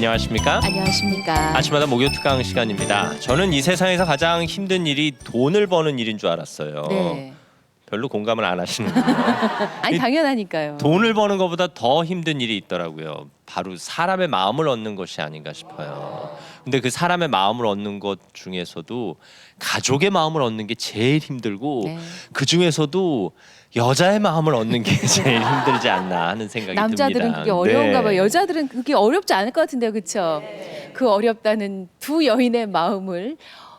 안녕하십니까? 안녕하십니까? 아침마다 목요 특강 시간입니다. 저는 이 세상에서 가장 힘든 일이 돈을 버는 일인 줄 알았어요. 네. 별로 공감을 안 하시는군요. 아니 당연하니까요. 돈을 버는 것보다 더 힘든 일이 있더라고요. 바로 사람의 마음을 얻는 것이 아닌가 싶어요. 근데 그 사람의 마음을 얻는 것 중에서도 가족의 마음을 얻는 게 제일 힘들고 네. 그 중에서도 여자의 마음을 얻는 게 제일 힘들지 않나 하는 생각이 남자들은 듭니다. 그게 어려운가 네. 봐요. 여자들은 그게 어렵지 않을 것 같은데요, 그렇죠? 그 어렵다는 두 여인의 마음을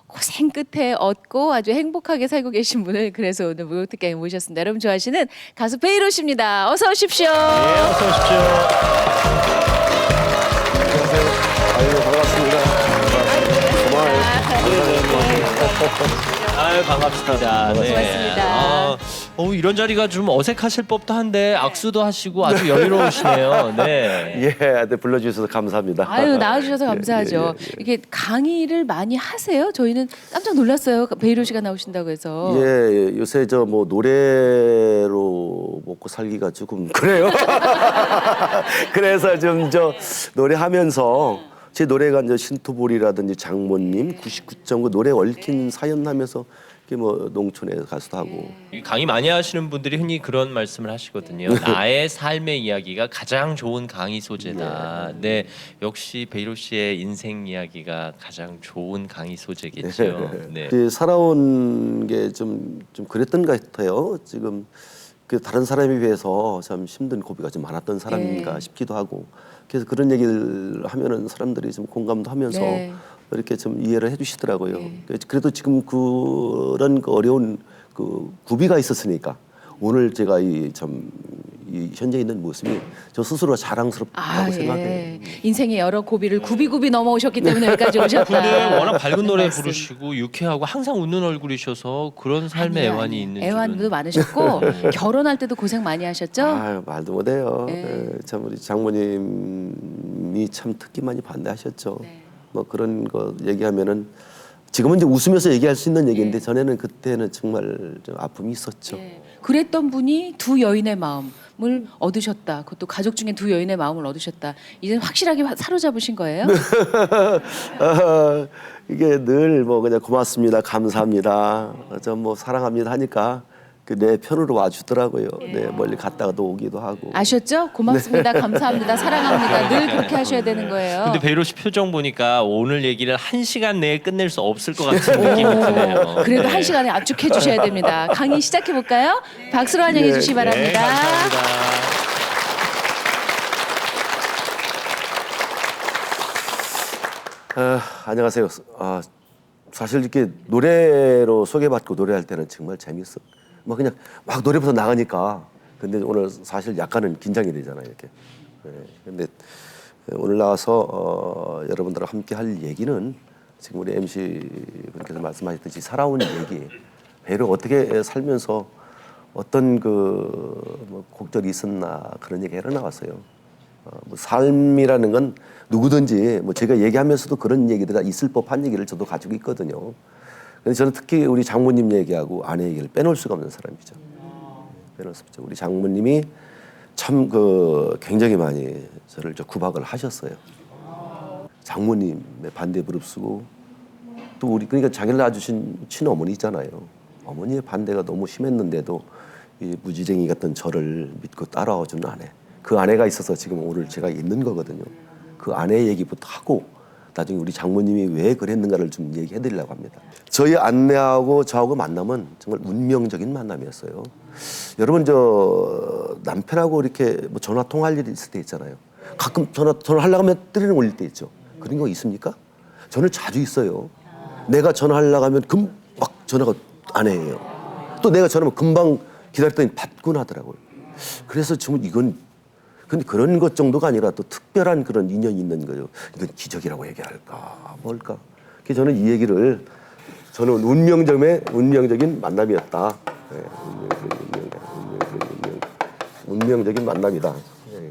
고생 끝에 얻고 아주 행복하게 살고 계신 분을 그래서 오늘 목요특강에 모셨습니다. 여러분 좋아하시는 가수 베이로 씨입니다. 어서 오십시오. 네, 어서 오십시오. 안녕하세요. 아유, 반갑습니다. 고마워요. 아유 반갑습니다. 네. 고맙습니다. 이런 자리가 좀 어색하실 법도 한데 악수도 하시고 아주 여유로우시네요. 네. 예, 네, 불러주셔서 감사합니다. 아유 나와주셔서 감사하죠. 예. 이게 강의를 많이 하세요? 저희는 깜짝 놀랐어요. 베이로 씨가 나오신다고 해서. 예, 요새 저 뭐 노래로 먹고 살기가 조금 그래요. 그래서 좀 저 노래하면서 제 노래가 이제 신토불이라든지 장모님 99.9 노래 얽힌 사연 하면서 이게 뭐 농촌에 가수도 하고. 강의 많이 하시는 분들이 흔히 그런 말씀을 하시거든요. 나의 삶의 이야기가 가장 좋은 강의 소재다. 네, 역시 베이로 씨의 인생 이야기가 가장 좋은 강의 소재겠죠. 네. 그 살아온 게 좀 그랬던 것 같아요. 지금 그 다른 사람에 비해서 참 힘든 고비가 좀 많았던 사람인가 싶기도 하고. 그래서 그런 얘기를 하면은 사람들이 좀 공감도 하면서 네. 이렇게 좀 이해를 해주시더라고요. 그래도 지금 그런 그 어려운 그 구비가 있었으니까 오늘 제가 이 현재 있는 모습이 저 스스로 자랑스럽다고 생각해요. 인생의 여러 고비를 굽이굽이 넘어오셨기 때문에 여기까지 오셨다. 근데 워낙 밝은 노래 말씀. 부르시고 유쾌하고 항상 웃는 얼굴이셔서 그런 삶의 아니에요, 애환이 아니에요. 있는 애환도 줄은. 많으셨고 결혼할 때도 고생 많이 하셨죠? 아유, 말도 못해요. 네. 참 우리 장모님이 참 특히 많이 반대하셨죠. 네. 뭐 그런 거 얘기하면은 지금은 이제 웃으면서 얘기할 수 있는 얘기인데 전에는 그때는 정말 좀 아픔이 있었죠. 네. 그랬던 분이 두 여인의 마음을 얻으셨다. 그것도 가족 중에 두 여인의 마음을 얻으셨다. 이제 확실하게 사로잡으신 거예요? 이게 늘 뭐 그냥 고맙습니다, 감사합니다, 저 뭐 사랑합니다 하니까 그 내 편으로 와주더라고요. 네, 멀리 갔다가도 오기도 하고. 아셨죠? 고맙습니다. 감사합니다. 사랑합니다. 늘 그렇게 하셔야 되는 거예요. 근데 베이로 씨 표정 보니까 오늘 얘기를 1시간 내에 끝낼 수 없을 것 같은 느낌이 드네요. 그래도 네. 한 시간에 압축해 주셔야 됩니다. 강의 시작해 볼까요? 박수로 환영해 주시기 네, 바랍니다. 감사합니다. 안녕하세요. 사실 이렇게 노래로 소개받고 노래할 때는 정말 재밌어. 뭐 그냥 막 노래부터 나가니까. 근데 오늘 사실 약간은 긴장이 되잖아요, 이렇게. 네. 근데 오늘 나와서 여러분들과 함께 할 얘기는 지금 우리 MC 분께서 말씀하셨듯이 살아온 얘기, 배로 어떻게 살면서 어떤 뭐 곡절이 있었나 그런 얘기가 흘러나왔어요. 뭐 삶이라는 건 누구든지 뭐 제가 얘기하면서도 그런 얘기들 다 있을 법한 얘기를 저도 가지고 있거든요. 근데 저는 특히 우리 장모님 얘기하고 아내 얘기를 빼놓을 수가 없는 사람이죠. 빼놓을 수 없죠. 우리 장모님이 참 굉장히 많이 저를 구박을 하셨어요. 장모님의 반대 무릅쓰고 또 우리 그러니까 자기를 낳아주신 친어머니 있잖아요. 어머니의 반대가 너무 심했는데도 이 무지쟁이 같은 저를 믿고 따라와주는 아내. 그 아내가 있어서 지금 오늘 제가 있는 거거든요. 그 아내 얘기부터 하고 나중에 우리 장모님이 왜 그랬는가를 좀 얘기해드리려고 합니다. 저희 아내하고 저하고 만남은 정말 운명적인 만남이었어요. 여러분 저 남편하고 이렇게 뭐 전화 통화할 일이 있을 때 있잖아요. 가끔 전화하려고 하면 뜨리는 올릴 때 있죠. 그런 거 있습니까? 저는 자주 있어요. 내가 전화하려고 하면 금방 전화가 안 해요. 또 내가 전화하면 금방 기다렸더니 받곤 하더라고요. 그래서 정말 이건 근데 그런 것 정도가 아니라 또 특별한 그런 인연이 있는 거예요. 이건 기적이라고 얘기할까 뭘까. 그래서 저는 이 얘기를 저는 운명적인 만남이었다. 네, 운명적인 만남이다. 네,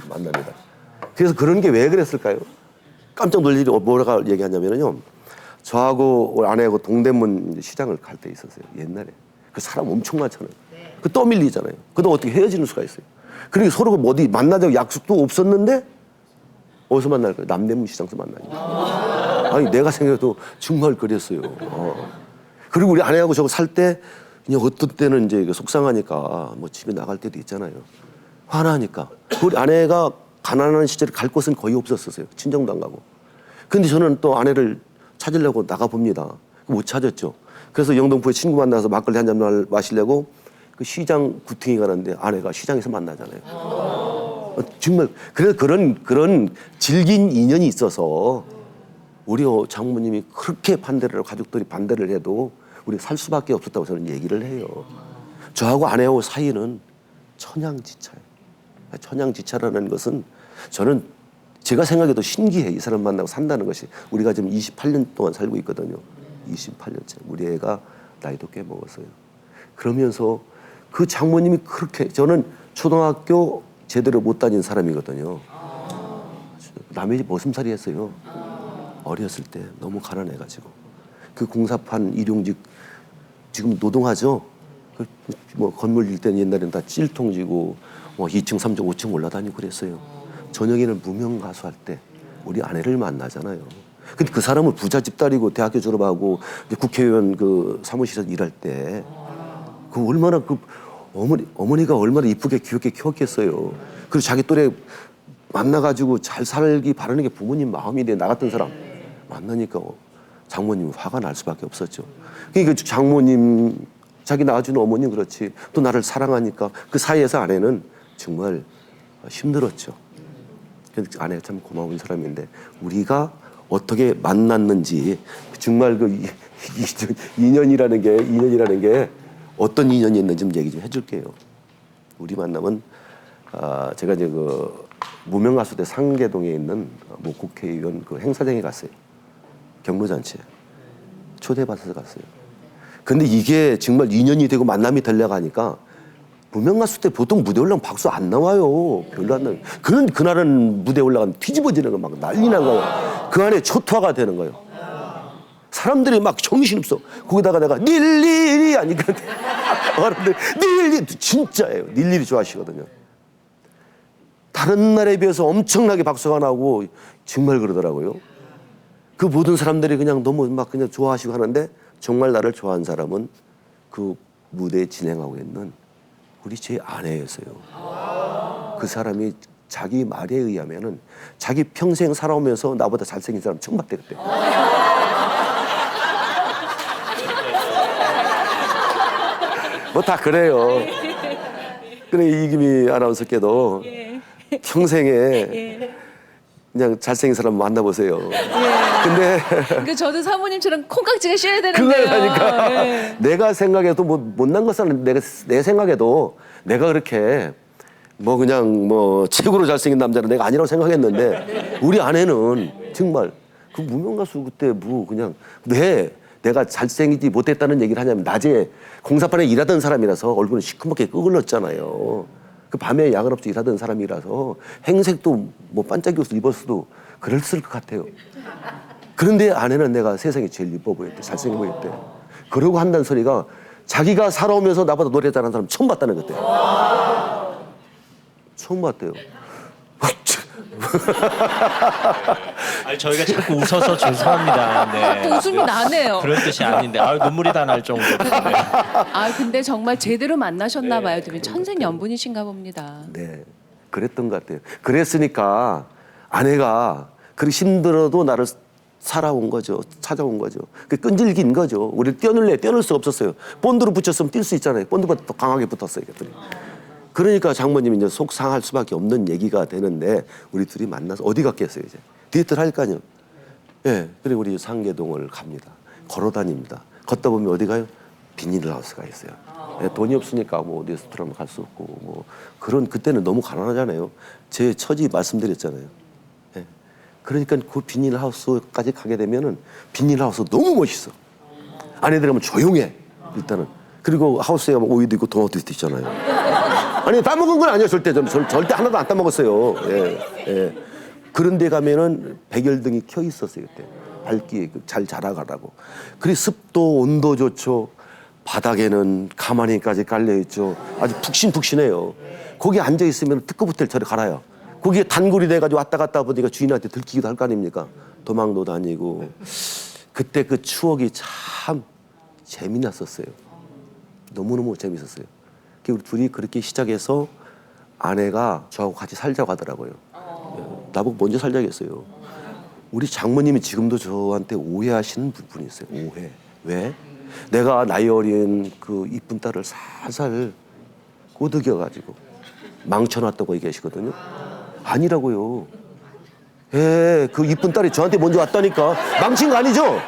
만남이다. 그래서 그런 게 왜 그랬을까요? 깜짝 놀랄 일이 뭐라고 얘기하냐면요. 저하고 아내하고 동대문 시장을 갈 때 있었어요. 옛날에. 그 사람 엄청 많잖아요. 그 떠밀리잖아요. 그동안 어떻게 헤어지는 수가 있어요. 그리고 서로 어디 만나자고 약속도 없었는데 어디서 만날까요? 남대문 시장에서 만나니까. 아니 내가 생각해도 정말 그랬어요. 그리고 우리 아내하고 저거 살 때 그냥 어떤 때는 이제 속상하니까 뭐 집에 나갈 때도 있잖아요. 화나니까. 우리 아내가 가난한 시절에 갈 곳은 거의 없었어요. 친정도 안 가고. 근데 저는 또 아내를 찾으려고 나가 봅니다. 못 찾았죠. 그래서 영등포에 친구 만나서 막걸리 한 잔 마시려고 그 시장 구퉁이 가는데 아내가 시장에서 만나잖아요. 정말 그래서 그런 질긴 인연이 있어서 우리 장모님이 그렇게 반대를 하고 가족들이 반대를 해도 우리 살 수밖에 없었다고 저는 얘기를 해요. 저하고 아내하고 사이는 천양지차예요. 천양지차라는 것은 저는 제가 생각해도 신기해. 이 사람 만나고 산다는 것이. 우리가 지금 28년 동안 살고 있거든요. 28년째. 우리 애가 나이도 꽤 먹었어요. 그러면서 그 장모님이 그렇게, 저는 초등학교 제대로 못 다닌 사람이거든요. 남의 집 머슴살이 했어요. 어렸을 때 너무 가난해가지고. 그 공사판 일용직 지금 노동하죠. 뭐 건물 질 때는 옛날에는 다 찔통 지고 뭐 2층, 3층, 5층 올라다니고 그랬어요. 저녁에는 무명 가수 할 때 우리 아내를 만나잖아요. 근데 그 사람은 부잣집 딸이고 대학교 졸업하고 국회의원 그 사무실에서 일할 때 그 얼마나 그 어머니가 얼마나 이쁘게 귀엽게 키웠겠어요. 그리고 자기 또래 만나가지고 잘 살기 바라는 게 부모님 마음인데 나 같은 사람 만나니까 장모님 화가 날 수밖에 없었죠. 그러니까 장모님, 자기 낳아주는 어머님 그렇지 또 나를 사랑하니까 그 사이에서 아내는 정말 힘들었죠. 그래서 아내가 참 고마운 사람인데 우리가 어떻게 만났는지 정말 그 인연이라는 게 어떤 인연이 있는지 좀 얘기 좀 해줄게요. 우리 만남은 제가 이제 그 무명 가수 때 상계동에 있는 뭐 국회의원 그 행사장에 갔어요. 경로잔치에 초대받아서 갔어요. 근데 이게 정말 인연이 되고 만남이 되려고 하니까 무명 가수 때 보통 무대 올라가면 박수 안 나와요. 별로 안 나와요. 그날은 무대 올라가면 뒤집어지는 거 막 난리 난 거예요. 그 안에 초토화가 되는 거예요. 사람들이 막 정신없어. 거기다가 내가 닐리리 하니까 사람들이 닐리 진짜예요. 닐리리 좋아하시거든요. 다른 날에 비해서 엄청나게 박수가 나고 정말 그러더라고요. 그 모든 사람들이 그냥 너무 막 그냥 좋아하시고 하는데 정말 나를 좋아하는 사람은 그 무대에 진행하고 있는 우리 제 아내였어요. 그 사람이 자기 말에 의하면은 자기 평생 살아오면서 나보다 잘생긴 사람 처음 봤대 그때. 뭐 다 그래요. 그래 이기미 아나운서께도 평생에 그냥 잘생긴 사람 만나보세요. 근데 그러니까 저도 사모님처럼 콩깍지가 씌어야 되는데요. 그거라니까. 내가 생각해도 뭐 못난 것은 내 생각에도 내가 그렇게 뭐 그냥 뭐 최고로 잘생긴 남자는 내가 아니라고 생각했는데 우리 아내는 정말 그 무명 가수 그때 뭐 그냥 왜 내가 잘생기지 못했다는 얘기를 하냐면 낮에 공사판에 일하던 사람이라서 얼굴은 시커멓게 끄글렀잖아요. 그 밤에 야간 없이 일하던 사람이라서 행색도 뭐 반짝이 옷을 입었어도 그랬을 것 같아요. 그런데 아내는 내가 세상에 제일 이뻐 보였대. 잘생겨 보였대. 그러고 한다는 소리가 자기가 살아오면서 나보다 노래 잘하는 사람 처음 봤다는 거대. 처음 봤대요. 아니, 저희가 자꾸 웃어서 죄송합니다. 네. 또 웃음이 나네요. 그런 뜻이 아닌데 눈물이 다 날 정도로. 네. 근데 정말 제대로 만나셨나 봐요. 되게 천생연분이신가 봅니다. 네, 그랬던 것 같아요. 그랬으니까 아내가 그렇게 힘들어도 나를 살아온 거죠. 찾아온 거죠. 그 끈질긴 거죠. 우리 뛰어놀 수가 없었어요. 본드로 붙였으면 뛸 수 있잖아요. 본드보다 더 강하게 붙었어요. 그랬더니. 그러니까 장모님이 이제 속 상할 수밖에 없는 얘기가 되는데 우리 둘이 만나서 어디 갔겠어요 이제. 데이트를 할까요? 예, 그리고 우리 상계동을 갑니다. 걸어 다닙니다. 걷다 보면 어디 가요? 비닐하우스가 있어요. 예, 돈이 없으니까 뭐 레스토랑 갈 수 없고 뭐 그런 그때는 너무 가난하잖아요. 제 처지 말씀드렸잖아요. 예, 그러니까 그 비닐하우스까지 가게 되면은 비닐하우스 너무 멋있어. 안에 들어가면 조용해 일단은. 그리고 하우스에 가면 오이도 있고 도넛도 있잖아요. 아니 다 먹은 건 아니에요. 절대 하나도 안 따먹었어요. 예. 그런데 가면은 백열등이 켜 있었어요 그때. 밝기 잘 자라가라고. 그리고 습도 온도 좋죠. 바닥에는 가마니까지 깔려 있죠. 아주 푹신푹신해요. 거기 앉아 있으면 뜨거부터 저리 갈아요. 거기에 단골이 돼가지고 왔다 갔다 보니까 주인한테 들키기도 할 거 아닙니까? 도망도 다니고. 그때 그 추억이 참 재미났었어요. 너무너무 재밌었어요. 우리 둘이 그렇게 시작해서 아내가 저하고 같이 살자고 하더라고요. 나보고 먼저 살자고 했어요. 우리 장모님이 지금도 저한테 오해하시는 분이 있어요. 오해. 왜? 내가 나이 어린 그 이쁜 딸을 살살 꼬드겨가지고 망쳐놨다고 얘기하시거든요. 아니라고요. 예, 그 이쁜 딸이 저한테 먼저 왔다니까. 망친 거 아니죠?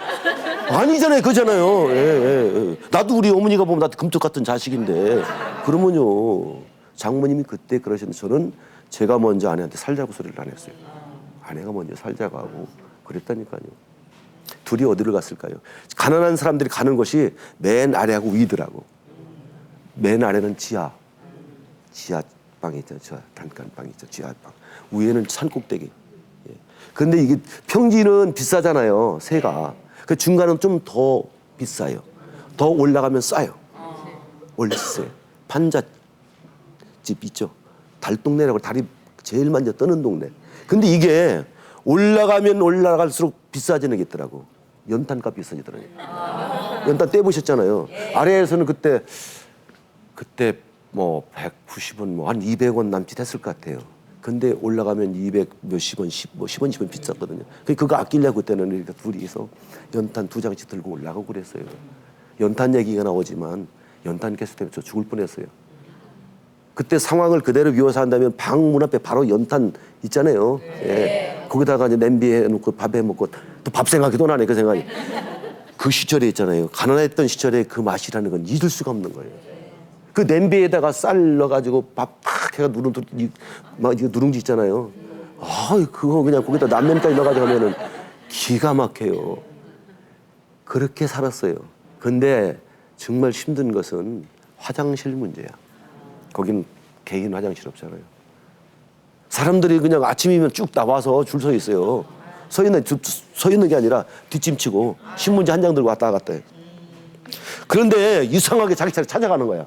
아니잖아요. 그잖아요. 예, 예. 나도 우리 어머니가 보면 나도 금쪽 같은 자식인데. 그러면요. 장모님이 그때 그러셨는데 저는 제가 먼저 아내한테 살자고 소리를 안 했어요. 아내가 먼저 살자고 하고 그랬다니까요. 둘이 어디를 갔을까요? 가난한 사람들이 가는 곳이 맨 아래하고 위더라고. 맨 아래는 지하방이 있죠. 지하 단칸방이 있죠. 지하방. 위에는 산꼭대기. 예. 그런데 이게 평지는 비싸잖아요. 세가. 그 중간은 좀 더 비싸요. 더 올라가면 싸요. 월세. 판잣집 있죠. 달동네라고 달이 제일 먼저 뜨는 동네. 근데 이게 올라가면 올라갈수록 비싸지는 게 있더라고. 연탄값 비싸지더라고요. 연탄 떼보셨잖아요. 아래에서는 그때 뭐 190원, 뭐 한 200원 남짓 했을 것 같아요. 근데 올라가면 200 몇십 원, 10원, 20원 비쌌거든요. 그거 아끼려고 그때는 이렇게 둘이서 연탄 2장씩 들고 올라가고 그랬어요. 연탄 얘기가 나오지만 연탄 가스 때문에 저 죽을 뻔했어요. 그때 상황을 그대로 비워서 한다면 방 문 앞에 바로 연탄 있잖아요. 예. 거기다가 이제 냄비에 놓고 밥 해 먹고 또 밥 생각해도 나네 그 생각이. 그 시절에 있잖아요. 가난했던 시절에 그 맛이라는 건 잊을 수가 없는 거예요. 그 냄비에다가 쌀 넣어가지고 밥 팍 해가 누룽지 있잖아요. 그거 그냥 거기다 남면까지 넣어가지고 하면은 기가 막혀요. 그렇게 살았어요. 근데 정말 힘든 것은 화장실 문제야. 거긴 개인 화장실 없잖아요. 사람들이 그냥 아침이면 쭉 나와서 줄 서 있어요. 서 있는 게 아니라 뒷짐치고 신문지 한 장 들고 왔다 갔다 해. 그런데 이상하게 자기 차례 찾아가는 거야.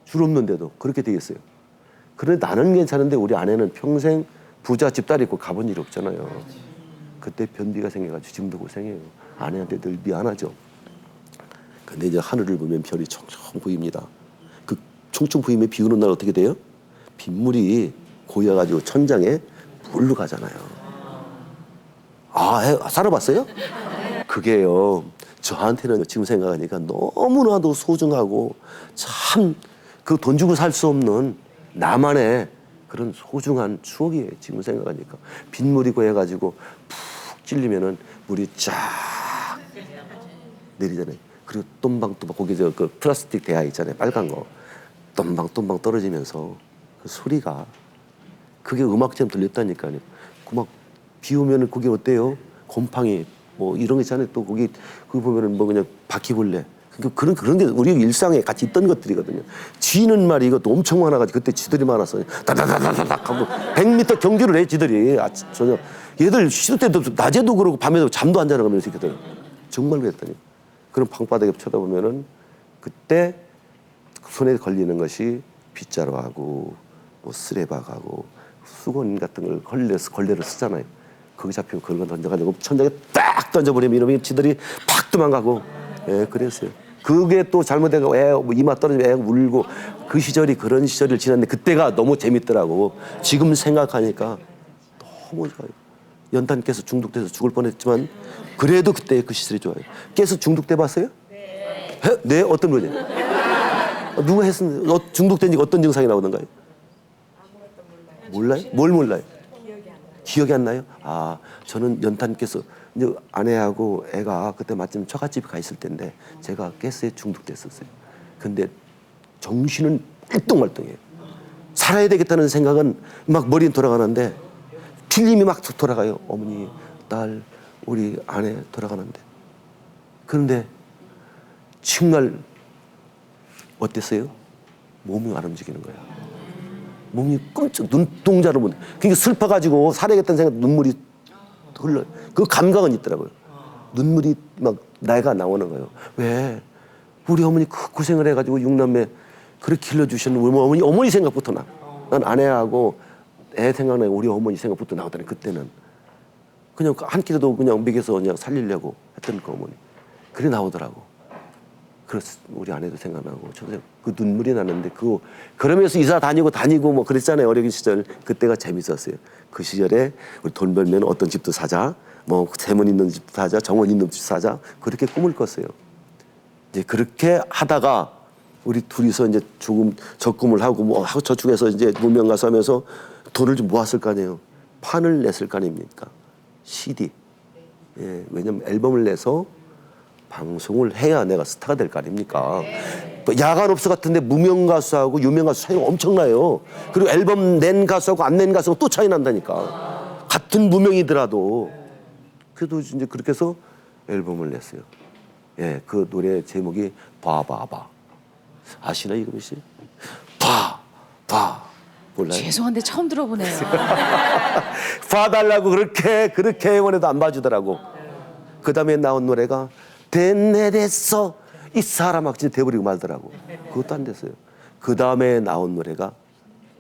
줄 없는데도 그렇게 되겠어요. 그런데 나는 괜찮은데 우리 아내는 평생 부잣집 딸 있고 가본 일이 없잖아요. 그때 변비가 생겨가지고 지금도 고생해요. 아내한테 늘 미안하죠. 근데 이제 하늘을 보면 별이 총총 보입니다. 그 총총 보이면 비 오는 날 어떻게 돼요? 빗물이 고여가지고 천장에 물로 가잖아요. 살아봤어요? 그게요. 저한테는 지금 생각하니까 너무나도 소중하고 참 그 돈 주고 살 수 없는 나만의 그런 소중한 추억이에요. 지금 생각하니까. 빗물이 고여가지고 푹 찔리면은 물이 쫙 내리잖아요. 그리고 똠방똠방 거기 그 플라스틱 대야 있잖아요. 빨간 거. 똠방똠방 떨어지면서 그 소리가 그게 음악처럼 들렸다니까요. 막 비 오면은 그게 어때요? 곰팡이 뭐 이런 거 있잖아요. 또 거기 그거 보면은 뭐 그냥 바퀴벌레. 그런 게 우리 일상에 같이 있던 것들이거든요. 쥐는 말이 이것도 엄청 많아가지고 그때 쥐들이 많았어요. 다다다다닥 하고 100m 경주를 해 쥐들이. 저녁 얘들 시도 때도 낮에도 그러고 밤에도 잠도 안 자는 거면서 있거든요. 정말 그랬더니 그런 방바닥에 쳐다보면은 그때 손에 걸리는 것이 빗자루하고 뭐 쓰레박하고 수건 같은 걸 걸레를 쓰잖아요. 거기 잡히면 그걸 던져가지고 천장에 딱 던져버리면 이러면 쥐들이 팍 도망가고. 예, 그랬어요. 그게 또 잘못되고 뭐 이마 떨어지면 울고 그 시절이 그런 시절을 지났는데 그때가 너무 재밌더라고. 지금 생각하니까 너무 좋아요. 연탄 깨서 중독돼서 죽을 뻔했지만 그래도 그때 그 시절이 좋아요. 깨서 중독돼 봤어요? 네. 네? 어떤 거지? 누가 했었는데 중독된 지 어떤 증상이 나오던가요? 몰라요? 뭘 몰라요? 기억이 안 나요? 저는 연탄 깨서 이제 아내하고 애가 그때 마침 처갓집에 가 있을 텐데 제가 가스에 중독됐었어요. 근데 정신은 꿀떡말떡해요. 살아야 되겠다는 생각은 막 머리는 돌아가는데 필름이 막 돌아가요. 어머니, 딸, 우리 아내 돌아가는데. 그런데 정말 어땠어요? 몸이 안 움직이는 거야. 몸이 끔찍 눈동자를 못. 그러니까 슬퍼가지고 살아야겠다는 생각 눈물이 흘러요. 그 감각은 있더라고요. 눈물이 막 나이가 나오는 거예요. 왜? 우리 어머니 그 고생을 해가지고 육남매 그렇게 길러주셨는데 어머니 생각부터 나. 난 아내하고 애 생각나고 우리 어머니 생각부터 나오더니 그때는 그냥 한 끼라도 그냥 먹여서 그냥 살리려고 했던 그 어머니 그래 나오더라고. 그래서 우리 아내도 생각나고 저도 그 눈물이 나는데 그러면서 이사 다니고 뭐 그랬잖아요. 어린 시절 그때가 재밌었어요. 그 시절에 우리 돈 벌면 어떤 집도 사자, 뭐 세문 있는 집 사자, 정원 있는 집 사자 그렇게 꿈을 꿨어요. 이제 그렇게 하다가 우리 둘이서 이제 조금 적금을 하고 뭐 저축해서 이제 문명 가서 하면서 돈을 좀 모았을 거 아니에요. 판을 냈을 거 아닙니까? CD. 예, 왜냐면 앨범을 내서 방송을 해야 내가 스타가 될 거 아닙니까? 또 야간 업소 같은데 무명 가수하고 유명 가수 차이가 엄청나요. 그리고 앨범 낸 가수하고 안 낸 가수하고 또 차이 난다니까. 같은 무명이더라도. 그래도 이제 그렇게 해서 앨범을 냈어요. 예, 그 노래 제목이 봐봐봐. 아시나 이금희 씨? 봐. 몰라요? 죄송한데 처음 들어보네요. 봐달라고 그렇게 애원해도 안 봐주더라고. 그 다음에 나온 노래가 됐어 이 사람아 진짜 돼버리고 말더라고. 그것도 안 됐어요. 그 다음에 나온 노래가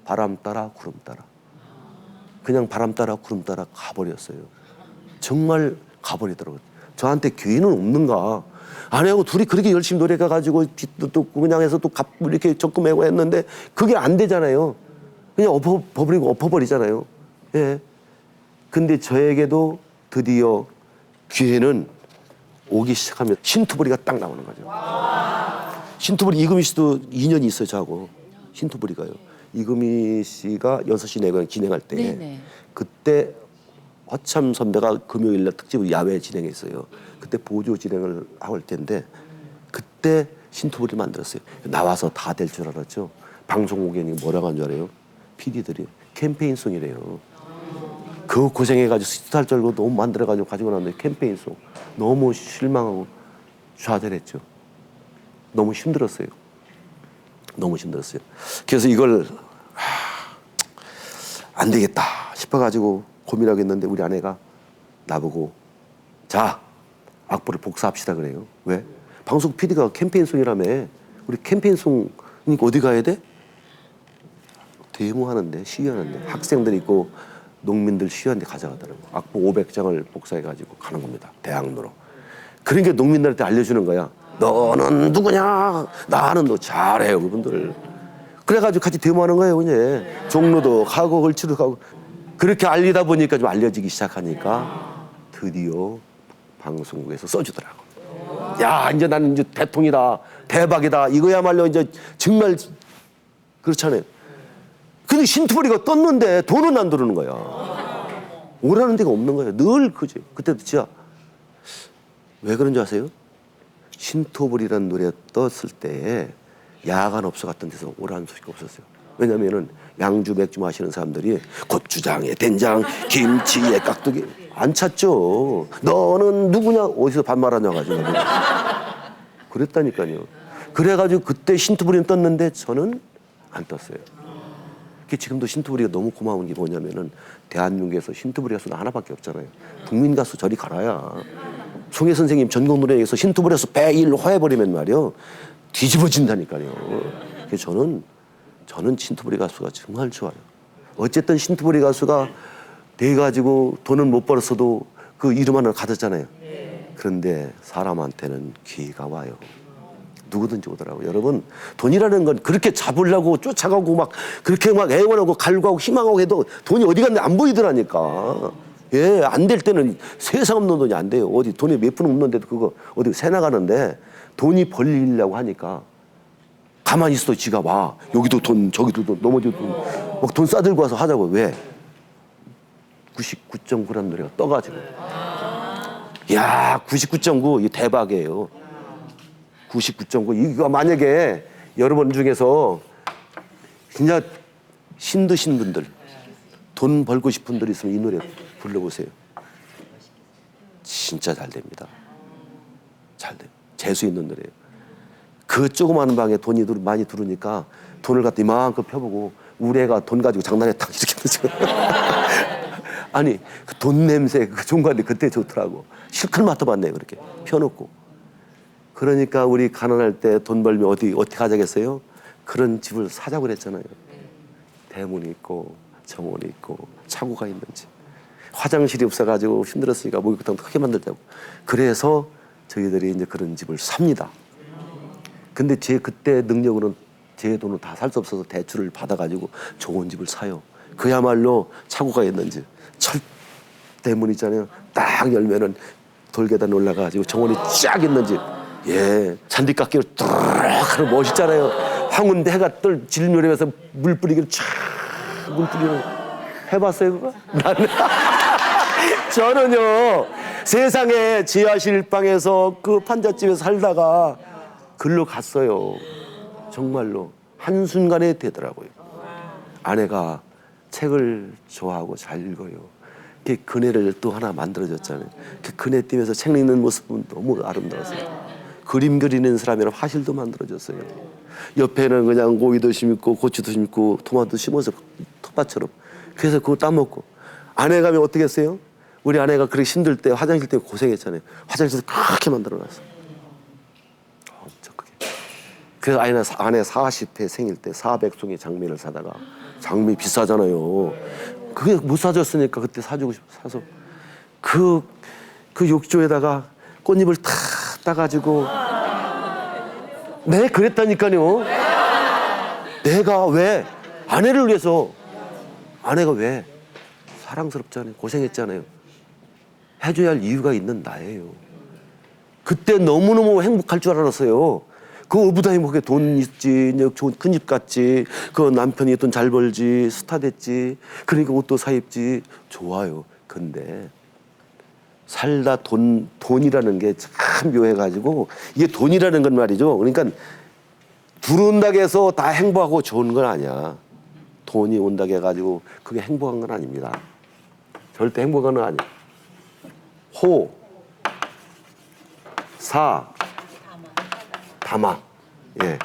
바람 따라 구름 따라. 그냥 바람 따라 구름 따라 가버렸어요. 정말 가버리더라고요. 저한테 기회는 없는가. 아내하고 둘이 그렇게 열심히 노력해가지고 빚도 또 그냥 해서 또 이렇게 적금하고 했는데 그게 안 되잖아요. 그냥 엎어버리잖아요. 예. 근데 저에게도 드디어 기회는 오기 시작하면 신투부리가 딱 나오는 거죠. 신투부리 이금희 씨도 인연이 있어요, 저하고. 신투부리가요. 이금희 씨가 6시 내고향 진행할 때 네네. 그때 허참 선배가 금요일날 특집을 야외 진행했어요. 그때 보조 진행을 하고 할 텐데 그때 신투부리를 만들었어요. 나와서 다 될 줄 알았죠. 방송국에 뭐라고 한 줄 알아요? PD들이 캠페인송이래요. 그 고생해가지고 스타일 쩔고 너무 만들어가지고 가지고 나왔는데 캠페인송 너무 실망하고 좌절했죠. 너무 힘들었어요. 그래서 이걸 안 되겠다 싶어가지고 고민하고 있는데 우리 아내가 나보고 자 악보를 복사합시다 그래요. 왜? 방송 PD가 캠페인송이라며. 우리 캠페인송 어디 가야 돼? 데모하는데 시위하는데 학생들 있고 농민들 시위하는데 가져가더라고. 악보 500장을 복사해가지고 가는 겁니다. 대학로로. 그러니까 농민들한테 알려주는 거야. 너는 누구냐? 나는 너 잘해요 그분들. 그래가지고 같이 데모하는 거예요. 그냥 종로도 가고 을지로 가고. 그렇게 알리다 보니까 좀 알려지기 시작하니까 드디어 방송국에서 써주더라고. 야 이제 나는 이제 대통이다 대박이다 이거야말로 이제 정말 그렇잖아요. 근데 신투부리가 떴는데 돈은 안 들어오는 거야. 오라는 데가 없는 거예요. 늘 그지. 그때도 진짜 왜 그런지 아세요? 신투부리라는 노래 떴을 때 야간 업소 같은 데서 오라는 소식이 없었어요. 왜냐면은 양주 맥주 마시는 사람들이 고추장에 된장, 김치에 깍두기 안 찾죠. 너는 누구냐? 어디서 반말하냐 가지고 그랬다니까요. 그래가지고 그때 신투부리는 떴는데 저는 안 떴어요. 지금도 신투부리가 너무 고마운 게 뭐냐면은 대한민국에서 신투부리 가수는 하나밖에 없잖아요. 국민 가수 저리 가라야. 송혜 선생님 전국 노래에서 신투부리 가수 배일로 허해버리면 말이요 뒤집어진다니까요. 그래서 저는 신투부리 가수가 정말 좋아요. 어쨌든 신투부리 가수가 돼가지고 돈은 못 벌었어도 그 이름 하나 가졌잖아요. 그런데 사람한테는 기회가 와요. 누구든지 오더라고요. 여러분 돈이라는 건 그렇게 잡으려고 쫓아가고 막 그렇게 막 애원하고 갈구하고 희망하고 해도 돈이 어디 갔는지 안 보이더라니까. 예, 안 될 때는 세상 없는 돈이 안 돼요. 어디 돈이 몇 푼 없는데도 그거 어디 새 나가는데 돈이 벌리려고 하니까 가만히 있어도 지가 와. 여기도 돈 저기도 돈 넘어져도 돈 막 돈 싸들고 와서 하자고. 왜? 99.9라는 노래가 떠가지고. 야 99.9 이거 대박이에요. 99.9 이거 만약에 여러분 중에서 진짜 힘드신 분들 돈 벌고 싶은 분들 있으면 이 노래 불러보세요. 진짜 잘 됩니다. 잘 돼요. 재수 있는 노래예요. 그 조그마한 방에 돈이 많이 들어오니까 돈을 갖다 이만큼 펴보고 우리 애가 돈 가지고 장난에 탁 이렇게 넣죠. 아니 그 돈 냄새 그 종관이 그때 좋더라고. 실컷 맡아봤네 그렇게 펴놓고. 그러니까 우리 가난할 때 돈 벌면 어떻게 하자겠어요? 그런 집을 사자고 그랬잖아요. 대문 있고 정원이 있고 차고가 있는지, 화장실이 없어가지고 힘들었으니까 목욕탕도 크게 만들자고. 그래서 저희들이 이제 그런 집을 삽니다. 근데 제 그때 능력으로는 제 돈은 다 살 수 없어서 대출을 받아가지고 좋은 집을 사요. 그야말로 차고가 있는지, 철대문 있잖아요. 딱 열면은 돌계단 올라가가지고 정원이 쫙 있는지, 예, 잔디깎이로 뚜룩 하는 멋있잖아요. 황운대 해가 뜰 질무렵에서 물 뿌리기를 촥 물 뿌리는, 해봤어요 그거? 나는 저는요 세상에 지하실 방에서 그 판잣집에서 살다가 글로 갔어요. 정말로 한순간에 되더라고요. 아내가 책을 좋아하고 잘 읽어요. 그 그네를 또 하나 만들어줬잖아요. 그 그네 띠면서 책 읽는 모습은 너무 아름다웠어요. 그림 그리는 사람이랑 화실도 만들어줬어요. 옆에는 그냥 고기도 심고 고추도 심고 토마토도 심어서 텃밭처럼. 그래서 그거 따먹고. 아내 가면 어떻게 했어요? 우리 아내가 그렇게 힘들 때 화장실 때문에 고생했잖아요. 화장실에서 그렇게 만들어놨어. 엄청 크게. 그래서 아내 40회 생일 때 400송이 장미를 사다가, 장미 비싸잖아요. 그게 못 사줬으니까 그때 사주고 사서 그 욕조에다가 꽃잎을 탁 따가지고, 네 그랬다니까요. 내가 왜 아내를 위해서, 아내가 왜 사랑스럽잖아요. 고생했잖아요. 해줘야 할 이유가 있는 나예요. 그때 너무너무 행복할 줄 알았어요. 그 어부다 행복해. 돈 있지, 좋은 큰 집 갔지, 그 남편이 돈 잘 벌지, 스타 됐지, 그러니까 옷도 사 입지, 좋아요. 근데 살다 돈이라는 게 참 묘해가지고, 이게 돈이라는 건 말이죠. 그러니까 들어온다고 해서 다 행복하고 좋은 건 아니야. 돈이 온다고 해가지고 그게 행복한 건 아닙니다. 절대 행복한 건 아니야. 호, 사, 담아. 예.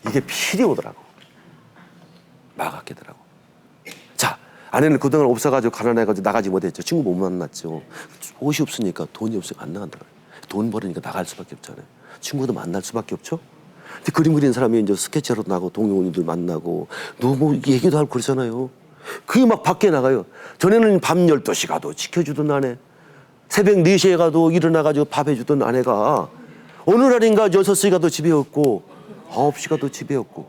이게 필이 오더라고. 막았겠더라고. 자, 아내는 그동안 없어가지고 가난해가지고 나가지 못했죠. 친구 못 만났죠. 옷이 없으니까, 돈이 없으니까 안 나간다고요. 돈 벌으니까 나갈 수밖에 없잖아요. 친구도 만날 수밖에 없죠. 근데 그림 그리는 사람이 이제 스케치하러 나고 동료들 만나고 뭐 얘기도 하고 그러잖아요. 그게 막 밖에 나가요. 전에는 밤 12시 가도 지켜주던 아내, 새벽 4시에 가도 일어나가지고 밥 해주던 아내가 어느 날인가 6시 가도 집에 없고 9시 가도 집에 없고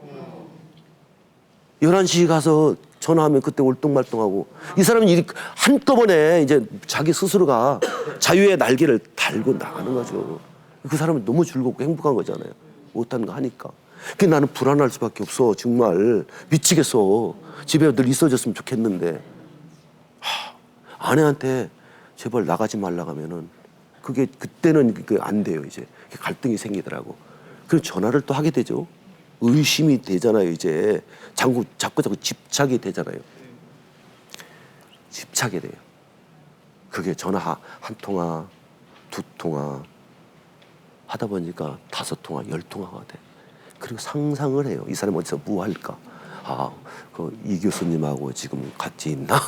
11시 가서 전화하면 그때 올똥말똥하고, 이 사람은 한꺼번에 이제 자기 스스로가 자유의 날개를 달고 나가는 거죠. 그 사람은 너무 즐겁고 행복한 거잖아요. 못하는 거 하니까. 그게 나는 불안할 수밖에 없어. 정말 미치겠어. 집에 늘 있어줬으면 좋겠는데, 아내한테 제발 나가지 말라고 하면은 그게 그때는 안 돼요. 이제 갈등이 생기더라고. 그럼 전화를 또 하게 되죠. 의심이 되잖아요. 이제 자꾸 집착이 되잖아요. 집착이 돼요. 그게 전화 한 통화, 두 통화 하다 보니까 5통화, 10통화가 돼. 그리고 상상을 해요. 이 사람이 어디서 뭐 할까? 아, 이 교수님하고 지금 같이 있나?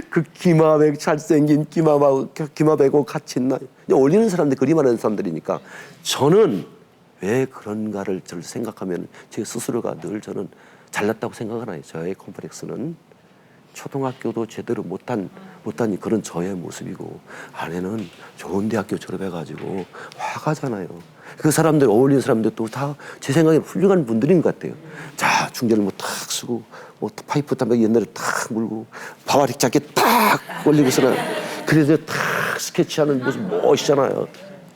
그 기마백 잘생긴 기마백하고 같이 있나? 올리는 사람들, 그림하는 사람들이니까. 저는 왜 그런가를 저를 생각하면 제 스스로가 늘 저는 잘났다고 생각을 해요. 저의 컴플렉스는 초등학교도 제대로 못한 그런 저의 모습이고, 아내는 좋은 대학교 졸업해가지고 화가잖아요. 그 사람들, 어울리는 사람들도 다 제 생각에 훌륭한 분들인 것 같아요. 자, 중재를 뭐 탁 쓰고, 뭐 파이프 담배 옛날에 탁 물고, 바바릭 자켓 딱 올리고서는, 그래서 탁 스케치하는 모습 멋있잖아요.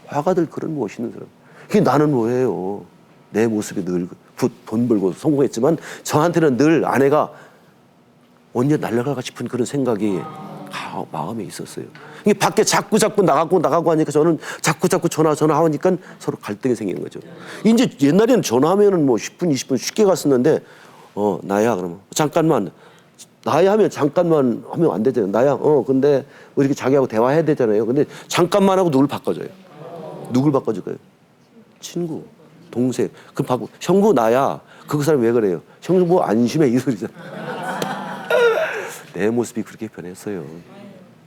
화가들 그런 멋있는 사람. 그게 나는 뭐예요? 내 모습이 늘 돈 벌고 성공했지만 저한테는 늘 아내가 언제 날아갈까 싶은 그런 생각이 마음에 있었어요. 이게 밖에 자꾸 나가고 하니까 저는 자꾸 전화하니까 서로 갈등이 생기는 거죠. 이제 옛날에는 전화하면은 뭐 10분, 20분 쉽게 갔었는데, 나야, 그러면 잠깐만. 나야 하면 잠깐만 하면 안 되잖아요. 나야, 근데 뭐 이렇게 자기하고 대화해야 되잖아요. 근데 잠깐만 하고 누굴 바꿔줘요. 누굴 바꿔줄까요? 친구, 동생. 그럼 바꾸, 형부 나야. 그 사람이 왜 그래요? 형부 안심해, 이 소리잖아. 내 모습이 그렇게 변했어요.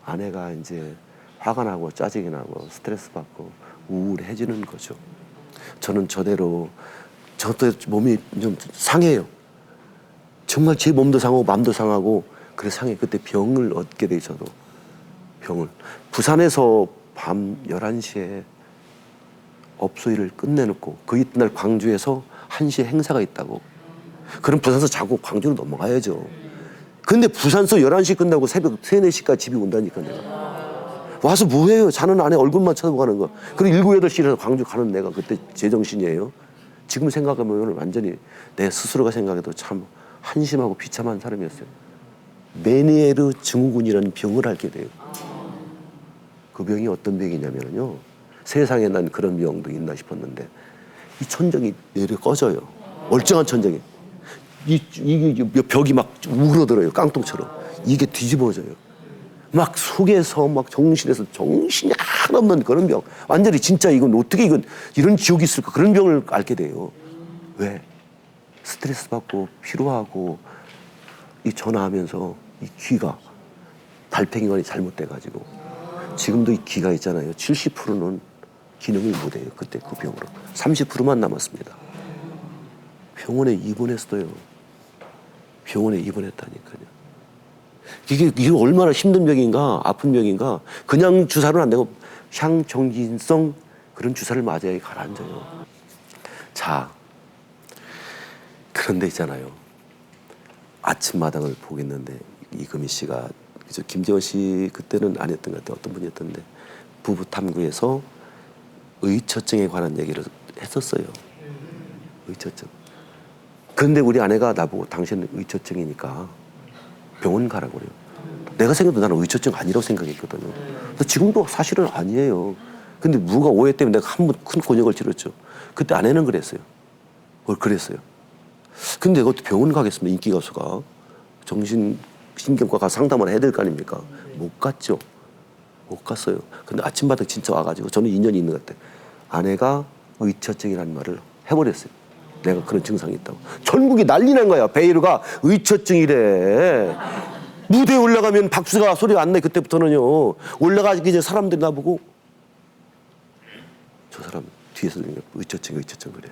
아내가 이제 화가 나고 짜증이 나고 스트레스 받고 우울해지는 거죠. 저는 저대로 저도 몸이 좀 상해요. 정말 제 몸도 상하고 마음도 상하고 그래 상해. 그때 병을 얻게 돼 저도. 병을. 부산에서 밤 11시에 업소일을 끝내놓고 그 이튿날 광주에서 1시에 행사가 있다고. 그럼 부산에서 자고 광주로 넘어가야죠. 근데 부산서 11시 끝나고 새벽 3, 4시까지 집에 온다니까 내가. 와서 뭐해요? 자는 아내 얼굴만 쳐다보고 가는 거. 그리고 7, 8시 일어나서 광주 가는 내가 그때 제정신이에요. 지금 생각하면 완전히 내 스스로가 생각해도 참 한심하고 비참한 사람이었어요. 메니에르 증후군이라는 병을 앓게 돼요. 그 병이 어떤 병이냐면요. 세상에 난 그런 병도 있나 싶었는데 이 천정이 내려 꺼져요. 멀쩡한 천정이. 이게 벽이 막 우그러들어요. 깡통처럼. 이게 뒤집어져요. 막 속에서 막 정신에서 정신이 하나없는 그런 병. 완전히 진짜 이건 어떻게 이런 지옥이 있을까. 그런 병을 앓게 돼요. 왜? 스트레스 받고 피로하고 이 전화하면서 이 귀가 달팽이관이 잘못돼가지고 지금도 이 귀가 있잖아요. 70%는 기능을 못해요. 그때 그 병으로. 30%만 남았습니다. 병원에 입원했어요. 병원에 입원했다니까요. 이게 얼마나 힘든 병인가, 아픈 병인가. 그냥 주사로는 안 되고 향정신성 그런 주사를 맞아야 가라앉아요. 자, 그런데 있잖아요. 아침마당을 보겠는데 이금희 씨가 그죠? 김재원 씨 그때는 안 했던 것 같아요. 어떤 분이었던데 부부 탐구에서 의처증에 관한 얘기를 했었어요. 의처증. 그런데 우리 아내가 나보고 당신은 의처증이니까 병원 가라고 그래요. 내가 생각해도 나는 의처증 아니라고 생각했거든요. 근데 지금도 사실은 아니에요. 근데 누가 오해 때문에 내가 한 번 큰 곤욕을 치렀죠. 그때 아내는 그랬어요. 그랬어요. 근데 그것도 병원 가겠습니다. 인기 가수가. 정신신경과가 상담을 해야 될 거 아닙니까? 못 갔죠. 못 갔어요. 근데 아침마다 진짜 와가지고 저는 인연이 있는 것 같아요. 아내가 의처증이라는 말을 해버렸어요. 내가 그런 증상이 있다고. 전국이 난리 난 거야. 베이루가 의처증이래. 무대에 올라가면 박수가 소리가 안 나요. 그때부터는요. 올라가기 전에 사람들이 나보고 저 사람 뒤에서 의처증 그래.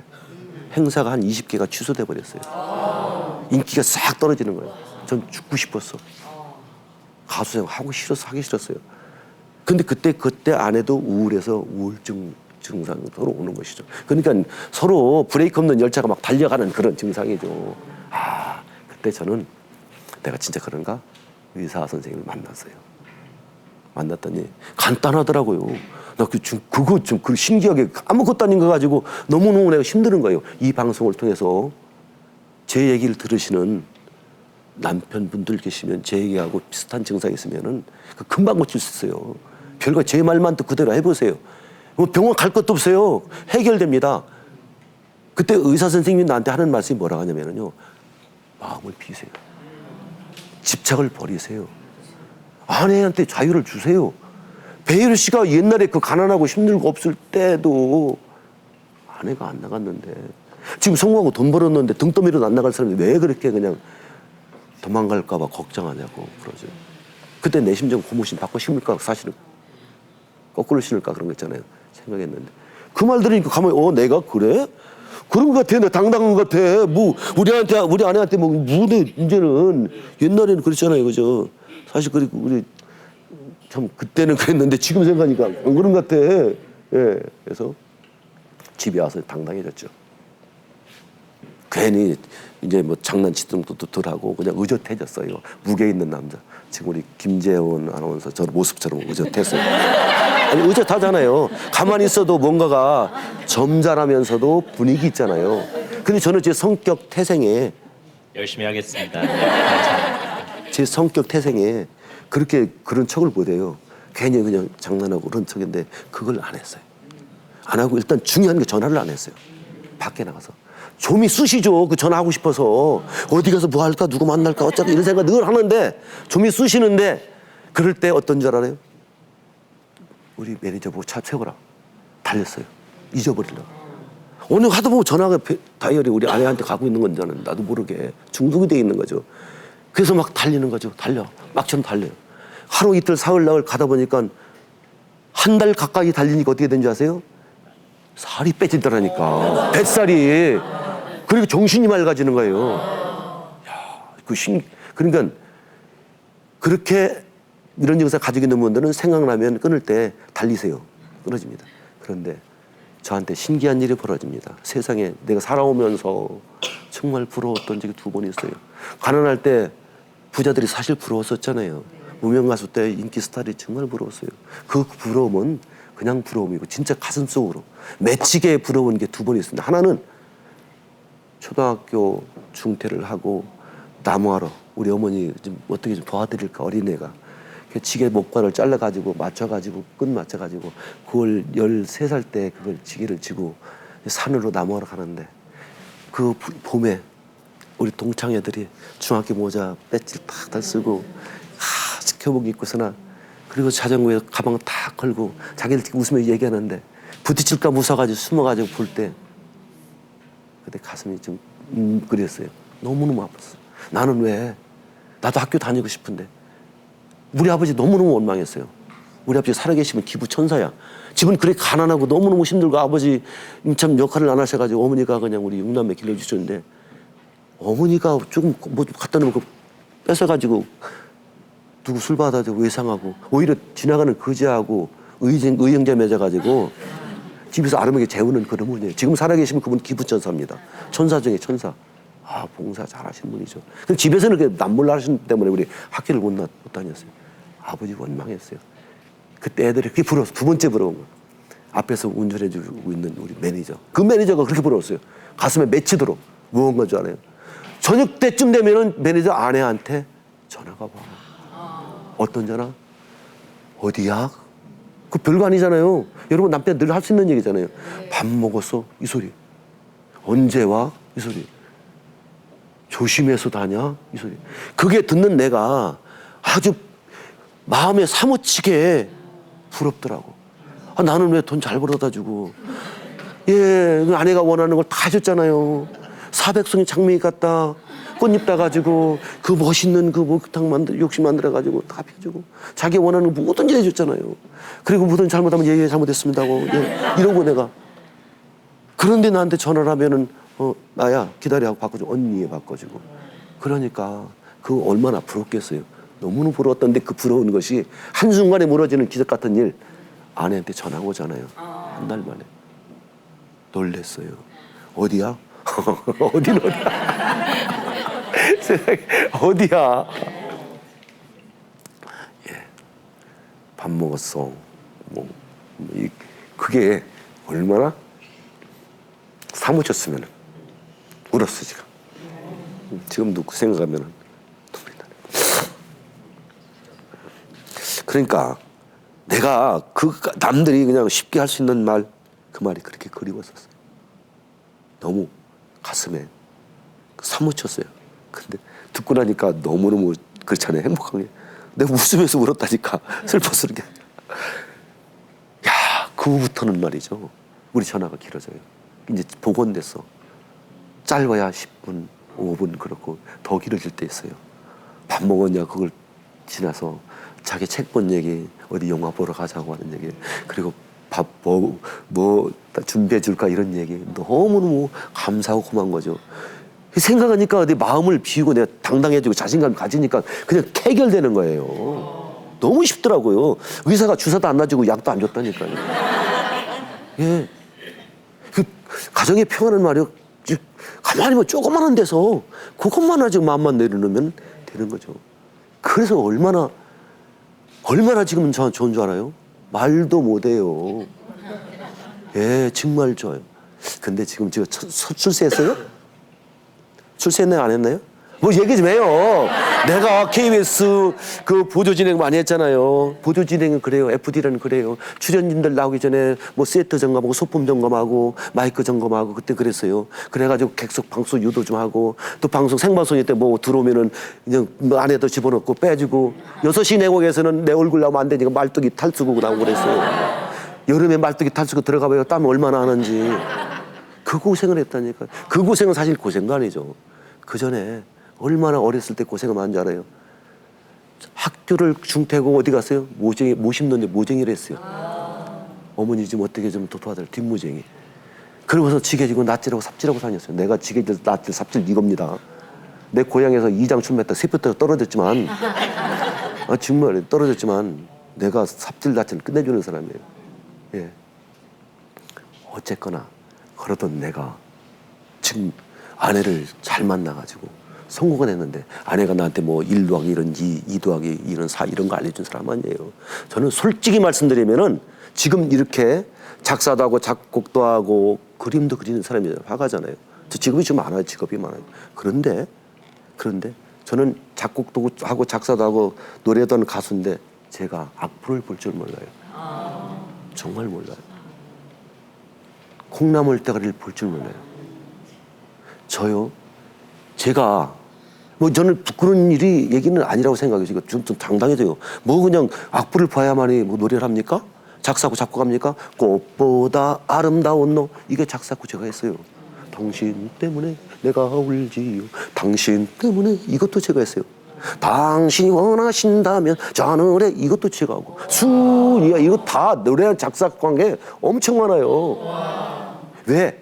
행사가 한 20개가 취소돼 버렸어요. 인기가 싹 떨어지는 거예요. 전 죽고 싶었어. 가수 생활 하기 싫었어요. 근데 그때 아내도 우울해서 우울증 증상으로 오는 것이죠. 그러니까 서로 브레이크 없는 열차가 막 달려가는 그런 증상이죠. 아, 그때 저는 내가 진짜 그런가? 의사 선생님을 만났어요. 만났더니 간단하더라고요. 나 그거 좀 신기하게 아무것도 아닌 거 가지고 너무너무 내가 힘드는 거예요. 이 방송을 통해서 제 얘기를 들으시는 남편분들 계시면 제 얘기하고 비슷한 증상이 있으면은 금방 고칠 수 있어요. 별거 제 말만 또 그대로 해보세요. 병원 갈 것도 없어요. 해결됩니다. 그때 의사 선생님이 나한테 하는 말씀이 뭐라고 하냐면요. 마음을 비세요. 집착을 버리세요. 아내한테 자유를 주세요. 베이루 씨가 옛날에 그 가난하고 힘들고 없을 때도 아내가 안 나갔는데 지금 성공하고 돈 벌었는데 등 떠밀어도 안 나갈 사람이 왜 그렇게 그냥 도망갈까 봐 걱정하냐고 그러죠. 그때 내 심정 고무신 바꿔 심을까 사실은 거꾸로 신을까 그런 거 있잖아요. 생각했는데 그 말 들으니까 가만히 내가 그래? 그런 것 같아. 나 당당한 것 같아. 뭐 우리 아내한테 뭐 무대 이제는 옛날에는 그랬잖아요. 그죠? 사실 그리고 우리 참 그때는 그랬는데 지금 생각하니까 안 그런 것 같아. 예. 그래서 집에 와서 당당해졌죠. 괜히 이제 뭐 장난치던 것도 덜 하고 그냥 의젓해졌어요. 무게 있는 남자. 지금 우리 김재원 아나운서 저 모습처럼 의젓했어요. 아니 의젓하잖아요. 가만히 있어도 뭔가가 점잖으면서도 분위기 있잖아요. 근데 저는 제 성격 태생에 열심히 하겠습니다. 네, 감사합니다. 제 성격 태생에 그렇게 그런 척을 못해요. 괜히 그냥 장난하고 그런 척인데 그걸 안 했어요. 안 하고 일단 중요한 게 전화를 안 했어요. 밖에 나가서. 좀이 쑤시죠. 그 전화하고 싶어서 어디 가서 뭐 할까 누구 만날까 어차피 이런 생각 늘 하는데 좀이 쑤시는데 그럴 때 어떤 줄 알아요? 우리 매니저 보고 차 세워라. 달렸어요. 잊어버리려고. 오늘 하다 보면 전화가 다이어리 우리 아내한테 가고 있는 건 저는 나도 모르게 중독이 돼 있는 거죠. 그래서 막 달리는 거죠. 막처럼 달려요. 하루 이틀 사흘 나흘 가다 보니까 한 달 가까이 달리니까 어떻게 된지 아세요? 살이 빼지더라니까. 뱃살이. 그리고 정신이 맑아지는 거예요. 야, 그러니까 그렇게 이런 증상 가지고 있는 분들은 생각나면 끊을 때 달리세요. 끊어집니다. 그런데 저한테 신기한 일이 벌어집니다. 세상에 내가 살아오면서 정말 부러웠던 적이 2번 있어요. 가난할 때 부자들이 사실 부러웠었잖아요. 무명 가수 때 인기 스타들이 정말 부러웠어요. 그 부러움은 그냥 부러움이고 진짜 가슴속으로 맺히게 부러운 게 2번 있습니다. 하나는 초등학교 중퇴를 하고 나무하러 우리 어머니 좀 어떻게 좀 도와드릴까 어린애가 지게 목관을 잘라가지고 맞춰가지고 끈 맞춰가지고 그걸 13살 때 그걸 지게를 지고 산으로 나무하러 가는데 그 봄에 우리 동창 애들이 중학교 모자 배지 탁 쓰고 교복 입고서나 그리고 자전거에 가방 탁 걸고 자기들 웃으면서 얘기하는데 부딪힐까 무서워가지고 숨어가지고 볼 때 그때 가슴이 좀 그랬어요. 너무너무 아팠어. 나는 왜 나도 학교 다니고 싶은데 우리 아버지 너무너무 원망했어요. 우리 아버지 살아계시면 기부천사야. 집은 그렇게 가난하고 너무너무 힘들고 아버지 참 역할을 안 하셔가지고 어머니가 그냥 우리 6남매 길러주셨는데 어머니가 조금 뭐 갖다 놓으면 그거 뺏어가지고 누구 술 받아도 외상하고 오히려 지나가는 거지하고 의형제 맺어가지고 집에서 아름하게 재우는 그런 분이에요. 지금 살아계시면 그분 기부천사입니다. 천사 중에 천사. 아, 봉사 잘하시는 분이죠. 근데 집에서는 그 남몰라 하시는 때문에 우리 학교를 못 다녔어요. 아버지 원망했어요. 그때 애들이 그게 부러웠어. 2번째 부러운 거. 앞에서 운전해주고 있는 우리 매니저. 그 매니저가 그렇게 부러웠어요. 가슴에 맺히도록. 무언가인 줄 알아요. 저녁 때쯤 되면은 매니저 아내한테 전화가 와. 어떤 전화? 어디야? 그 별거 아니잖아요. 여러분 남편 늘 할 수 있는 얘기잖아요. 밥 먹었어? 이 소리. 언제 와? 이 소리. 조심해서 다녀? 이 소리. 그게 듣는 내가 아주 마음에 사무치게 부럽더라고. 아, 나는 왜 돈 잘 벌어다 주고. 예, 그 아내가 원하는 걸 다 해줬잖아요. 사백송이 장미기 같다. 꽃잎 따가지고 그 멋있는 그 목욕탕 욕실 만들어가지고 다 펴주고 자기 원하는 거 뭐든지 해줬잖아요. 그리고 뭐든 잘못하면 예, 잘못했습니다 하고 예, 이러고 내가. 그런데 나한테 전화를 하면은 나야 기다려 하고 바꿔주고 언니에 바꿔주고. 그러니까 그 얼마나 부럽겠어요. 너무너무 부러웠던데 그 부러운 것이 한순간에 무너지는 기적 같은 일 아내한테 전화가 오잖아요. 한 달 만에. 놀랬어요. 어디야? 어디는 어디야? 세상에 어디야? 예, 밥 먹었어. 그게 얼마나 사무쳤으면 울었어 지금. 지금도 그 생각하면 눈물이 나네. 그러니까 내가 그 남들이 그냥 쉽게 할 수 있는 말 그 말이 그렇게 그리웠었어요. 너무 가슴에 사무쳤어요. 근데 듣고 나니까 너무너무 그렇잖아요. 행복하게. 내가 웃으면서 울었다니까. 슬퍼서 이렇게. 야, 그 후부터는 말이죠. 우리 전화가 길어져요. 이제 복원됐어. 짧아야 10분, 5분 그렇고 더 길어질 때 있어요. 밥 먹었냐 그걸 지나서 자기 책 본 얘기, 어디 영화 보러 가자고 하는 얘기, 그리고 밥 뭐 준비해 줄까 이런 얘기 너무너무 감사하고 고마운 거죠. 생각하니까 내 마음을 비우고 내가 당당해지고 자신감 가지니까 그냥 해결되는 거예요. 너무 쉽더라고요. 의사가 주사도 안 놔주고 약도 안 줬다니까요. 예. 그 가정의 평화는 말이요. 가만히 뭐 조그마한 데서 그것만 아직 마음만 내려놓으면 되는 거죠. 그래서 얼마나 지금 저 좋은 줄 알아요? 말도 못해요. 예, 정말 좋아요. 근데 지금 제가 출세했어요? 출세했나요? 안 했나요? 뭐 얘기 좀 해요. 내가 KBS 그 보조 진행 많이 했잖아요. 보조 진행은 그래요. FD라는 그래요. 출연진들 나오기 전에 뭐 세트 점검하고 소품 점검하고 마이크 점검하고 그때 그랬어요. 그래가지고 객석 방송 유도 좀 하고 또 방송 생방송일 때 뭐 들어오면은 그냥 뭐 안에도 집어넣고 빼주고 6시 내곡에서는 내 얼굴 나오면 안 되니까 말뚝이 탈수고 나오고 그랬어요. 여름에 말뚝이 탈수고 들어가봐요. 땀 얼마나 하는지. 그 고생을 했다니까. 그 고생은 사실 고생도 아니죠. 그 전에 얼마나 어렸을 때 고생을 많은 줄 알아요? 학교를 중퇴하고 어디 갔어요? 모 심는데 모쟁이를 했어요. 어머니 좀 어떻게 좀 도와달라 뒷모쟁이. 그러고서 지게지고 낯질하고 삽질하고 다녔어요. 내가 지게질, 낯질, 삽질 이겁니다. 내 고향에서 2장 출마했다 3표 떨어졌지만 정말 떨어졌지만 내가 삽질 낯질을 끝내주는 사람이에요. 예. 어쨌거나 그러던 내가 지금 아내를 잘 만나가지고 성공을 했는데 아내가 나한테 뭐 1 더하기 1은 2, 2 더하기 1은 4 이런 거 알려준 사람 아니에요. 저는 솔직히 말씀드리면은 지금 이렇게 작사도 하고 작곡도 하고 그림도 그리는 사람이에요. 화가잖아요. 저 직업이 좀 많아요. 직업이 많아요. 그런데 저는 작곡도 하고 작사도 하고 노래도 하는 가수인데 제가 악플을 볼 줄 몰라요. 정말 몰라요. 콩나물 대가리를 볼 줄 몰라요. 저요. 제가 뭐 저는 부끄러운 일이 얘기는 아니라고 생각해요. 이거 좀 당당해져요. 뭐 그냥 악플을 봐야만이 뭐 노래를 합니까? 작사고 작곡합니까? 꽃보다 아름다운 너 이게 작사고 제가 했어요. 당신 때문에 내가 울지요. 당신 때문에 이것도 제가 했어요. 당신이 원하신다면 저 하늘에 이것도 제가 하고 순이야 이거 다 노래 작사 관계 엄청 많아요. 왜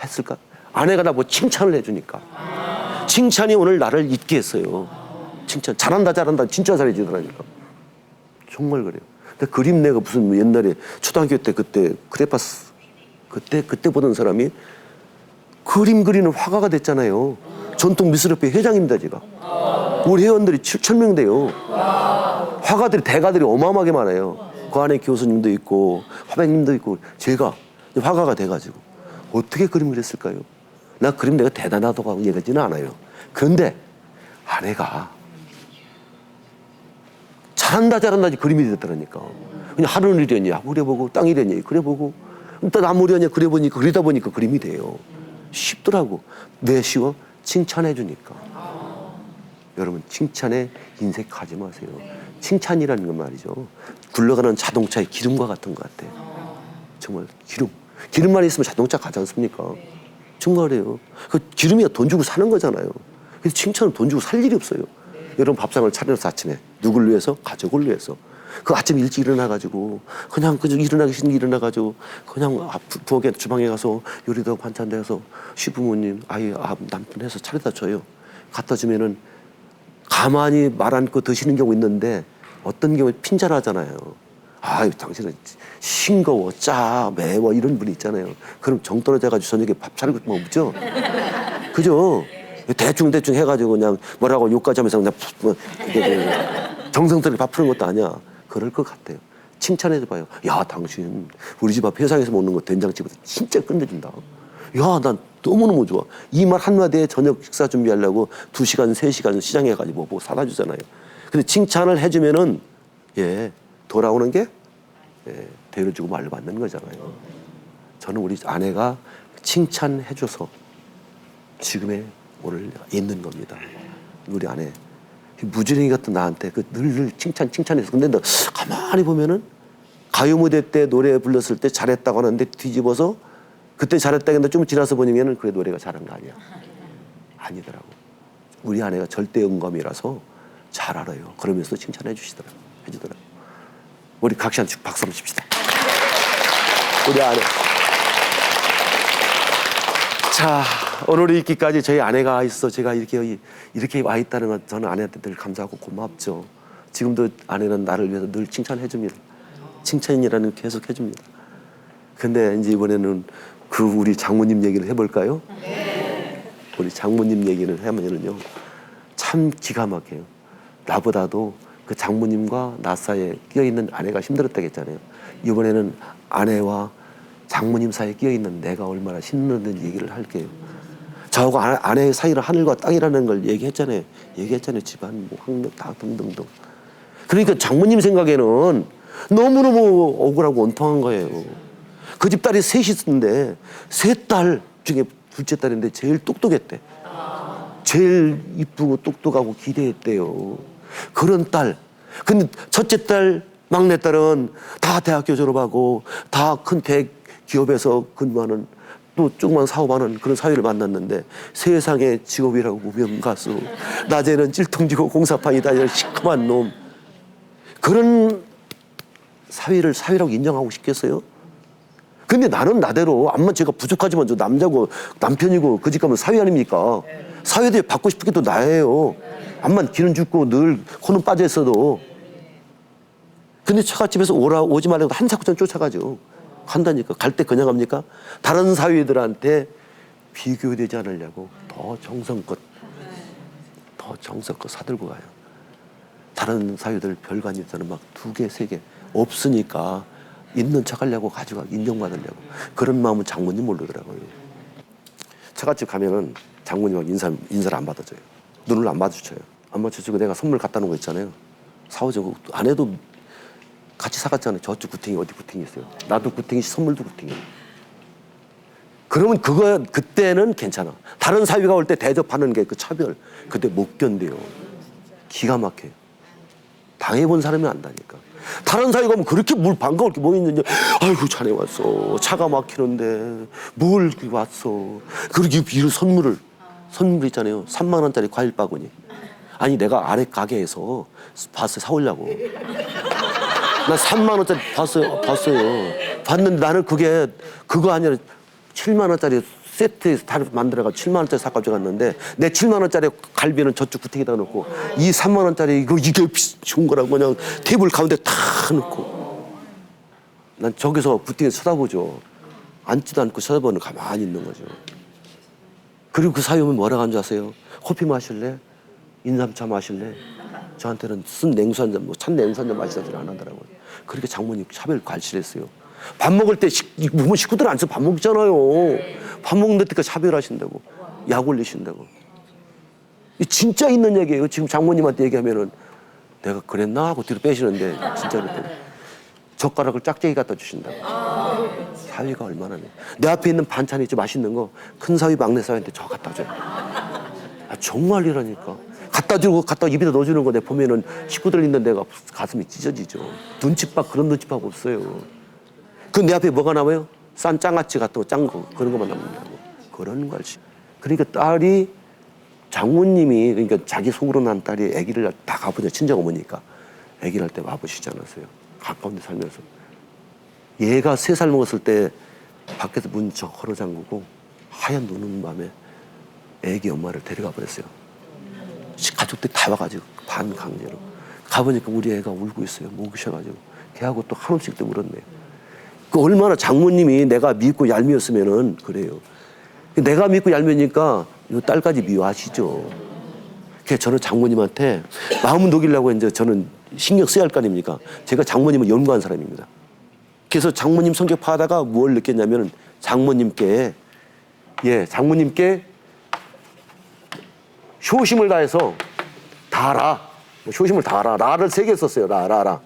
했을까? 아내가 나보고 칭찬을 해주니까. 칭찬이 오늘 나를 잊게 했어요. 칭찬 잘한다 진짜 잘해주더라니까. 정말 그래요. 근데 그림 내가 무슨 옛날에 초등학교 때 그때 그래파스 그때 보던 사람이 그림 그리는 화가가 됐잖아요. 전통 미술협회 회장입니다 제가. 우리 회원들이 7,000명 돼요. 화가들이 대가들이 어마어마하게 많아요. 그 안에 교수님도 있고 화백님도 있고 제가 화가가 돼가지고 어떻게 그림 그렸을까요? 나 그림 내가 대단하다고 하고 얘기하지는 않아요. 그런데 아내가 잘한다 그림이 됐더라니까. 그냥 하늘이랬냐 그려보고 땅이랬냐 그려보고 또 나무랬냐 그려보니까 그리다 보니까 그림이 돼요. 쉽더라고. 왜 쉬워? 칭찬해 주니까. 여러분 칭찬에 인색하지 마세요. 칭찬이라는 건 말이죠. 굴러가는 자동차의 기름과 같은 것 같아요. 정말 기름만 있으면 자동차 가지 않습니까? 정말이에요. 그 기름이야 돈 주고 사는 거잖아요. 그래서 칭찬은 돈 주고 살 일이 없어요. 여러분 밥상을 차려서 아침에 누굴 위해서? 가족을 위해서. 그 아침 일찍 일어나가지고 그냥 일어나기 싫은 일어나가지고 그냥 부엌에 주방에 가서 요리도 하고 반찬 내서 시부모님 아이 남편 해서 차려다 줘요. 갖다 주면은 가만히 말 않고 드시는 경우 있는데 어떤 경우에 핀잔하잖아요. 아유 당신은 싱거워 짜 매워 이런 분이 있잖아요. 그럼 정 떨어져가지고 저녁에 밥 차리고 먹죠. 그죠? 대충 해가지고 그냥 뭐라고 욕까지 하면서 그냥 정성스럽게 밥 푸는 것도 아니야. 그럴 것 같아요. 칭찬해줘 봐요. 야 당신 우리 집 앞 회상에서 먹는 거 된장찌개보다 진짜 끝내준다. 야 난 너무너무 좋아. 이 말 한마디에 저녁 식사 준비하려고 2시간 3시간 시장에 가지고 뭐 사다 주잖아요. 근데 칭찬을 해주면은 돌아오는 게 대우를 주고 말로 받는 거잖아요. 저는 우리 아내가 칭찬해줘서 지금의 오늘 있는 겁니다. 우리 아내 무지랭이 같은 나한테 늘 칭찬해서. 근데 너 가만히 보면은 가요 무대 때 노래 불렀을 때 잘했다고 하는데 뒤집어서 그때 잘했다 했는데 좀 지나서 보면은 그래 노래가 잘한 거 아니야. 아니더라고. 우리 아내가 절대 음감이라서 잘 알아요. 그러면서 칭찬해 주시더라고. 해주더라고. 우리 각시 한번 박수 한번 칩시다. 우리 아내. 자, 오늘 있기까지 저희 아내가 있어 제가 이렇게 와 있다는 건 저는 아내한테 늘 감사하고 고맙죠. 지금도 아내는 나를 위해서 늘 칭찬해 줍니다. 칭찬이라는 걸 계속 해줍니다. 근데 이제 이번에는 그 우리 장모님 얘기를 해볼까요? 우리 장모님 얘기를 하면요 참 기가 막혀요. 나보다도 그 장모님과 나 사이에 끼어있는 아내가 힘들었다고 했잖아요. 이번에는 아내와 장모님 사이에 끼어있는 내가 얼마나 힘들었는지 얘기를 할게요. 저하고 아내의 사이를 하늘과 땅이라는 걸 얘기했잖아요. 집안 뭐 학력 다 등등등. 그러니까 장모님 생각에는 너무너무 억울하고 원통한 거예요. 그 집 딸이 셋이 있었는데 세 딸 중에 둘째 딸인데 제일 똑똑했대. 제일 이쁘고 똑똑하고 기대했대요. 그런 딸. 근데 첫째 딸, 막내 딸은 다 대학교 졸업하고 다 큰 기업에서 근무하는 또 조그만 사업하는 그런 사위를 만났는데 세상의 직업이라고 무명 가수, 낮에는 찔통지고 공사판이다 이런 시커먼 놈. 그런 사위를 사위라고 인정하고 싶겠어요? 근데 나는 나대로 암만 제가 부족하지만 저 남자고 남편이고 그 집 가면 사위 아닙니까? 사위들 받고 싶은 게 또 나예요. 암만 기는 죽고 늘 코는 빠져 있어도. 근데 처갓집에서 오지 말라고 한사쿠천 쫓아가죠. 간다니까. 갈 때 그냥 갑니까? 다른 사위들한테 비교되지 않으려고 더 정성껏 사들고 가요. 다른 사위들 별관이 있다는 막 2개, 3개 없으니까 있는 척하려고 가져가 인정받으려고. 그런 마음은 장모님 모르더라고요. 처갓집 가면은 장모님하고 인사를 안 받아줘요. 눈을 안 마주쳐요. 안 마주치고 내가 선물 갖다 놓은 거 있잖아요. 사오죠. 아내도 같이 사갔잖아요. 저쪽 구탱이 어디 구탱이 있어요. 나도 구탱이 선물도 구탱이. 그러면 그때는 괜찮아. 다른 사위가 올 때 대접하는 게 그 차별. 그때 못 견뎌요. 기가 막혀요. 당해본 사람이 안다니까. 다른 사위가 오면 그렇게 뭘 반가울 게 뭐 있는지. 아이고 자네 왔어. 차가 막히는데 뭘 왔어. 그리고 이 선물 있잖아요. 3만 원짜리 과일 바구니. 아니 내가 아래 가게에서 봤어요. 사오려고. 난 3만 원짜리 봤어요. 봤는데 나는 그거 아니라 7만 원짜리 세트 다 만들어가 7만 원짜리 사가지고 갔는데 내 7만 원짜리 갈비는 저쪽 구탱이다 놓고 이 3만 원짜리 이게 좋은 거라고 그냥 테이블 가운데 탁 놓고 난 저기서 구탱이 쳐다보죠. 앉지도 않고 쳐다보는 가만히 있는 거죠. 그리고 그 사위 오면 뭐라고 하는 줄 아세요? 커피 마실래? 인삼차 마실래? 저한테는 쓴 냉수 한 잔, 찬 냉수 한 잔 마시자들 안 하더라고요. 그렇게 장모님 차별 갈취했어요. 밥 먹을 때 보면 식구들 앉아서 밥 먹잖아요. 밥 먹는 데까지 차별하신다고. 약 올리신다고. 진짜 있는 얘기예요. 지금 장모님한테 얘기하면은 내가 그랬나 하고 뒤로 빼시는데 진짜로 젓가락을 짝짝이 갖다 주신다고. 사위가 얼마나 내 앞에 있는 반찬이 좀 맛있는 거 큰 사위 막내 사위한테 저 갖다 줘요. 정말이라니까. 갖다 입에다 넣어주는 거 내가 보면은 식구들 있는 데가 가슴이 찢어지죠. 눈칫밥 그런 눈칫밥 없어요. 그 내 앞에 뭐가 남아요? 싼 장아찌 같은 거, 짠 거 그런 것만 남는다고. 그런 걸. 그러니까 딸이 장모님이 그러니까 자기 속으로 난 딸이 아기를 다 가보죠. 친정 어머니까 아기를 할 때 와보시지 않았어요. 가까운 데 살면서. 얘가 3살 먹었을 때 밖에서 문 걸어 잠그고 하얀 눈 오는 밤에 아기 엄마를 데려가 버렸어요. 가족들이 다 와가지고 반강제로 가보니까 우리 애가 울고 있어요. 목으셔가지고 걔하고 또 한없씩 또 울었네요. 그 얼마나 장모님이 내가 밉고 얄미웠으면은 그래요. 내가 밉고 얄미우니까 이 딸까지 미워하시죠. 그래서 저는 장모님한테 마음을 녹이려고 이제 저는 신경 써야 할 거 아닙니까? 제가 장모님을 연구한 사람입니다. 그래서 장모님 성격 파다가 뭘 느꼈냐면은 장모님께 효심을 다해서 다하라. 효심을 다하라. 라를 3개 썼어요. 라라라.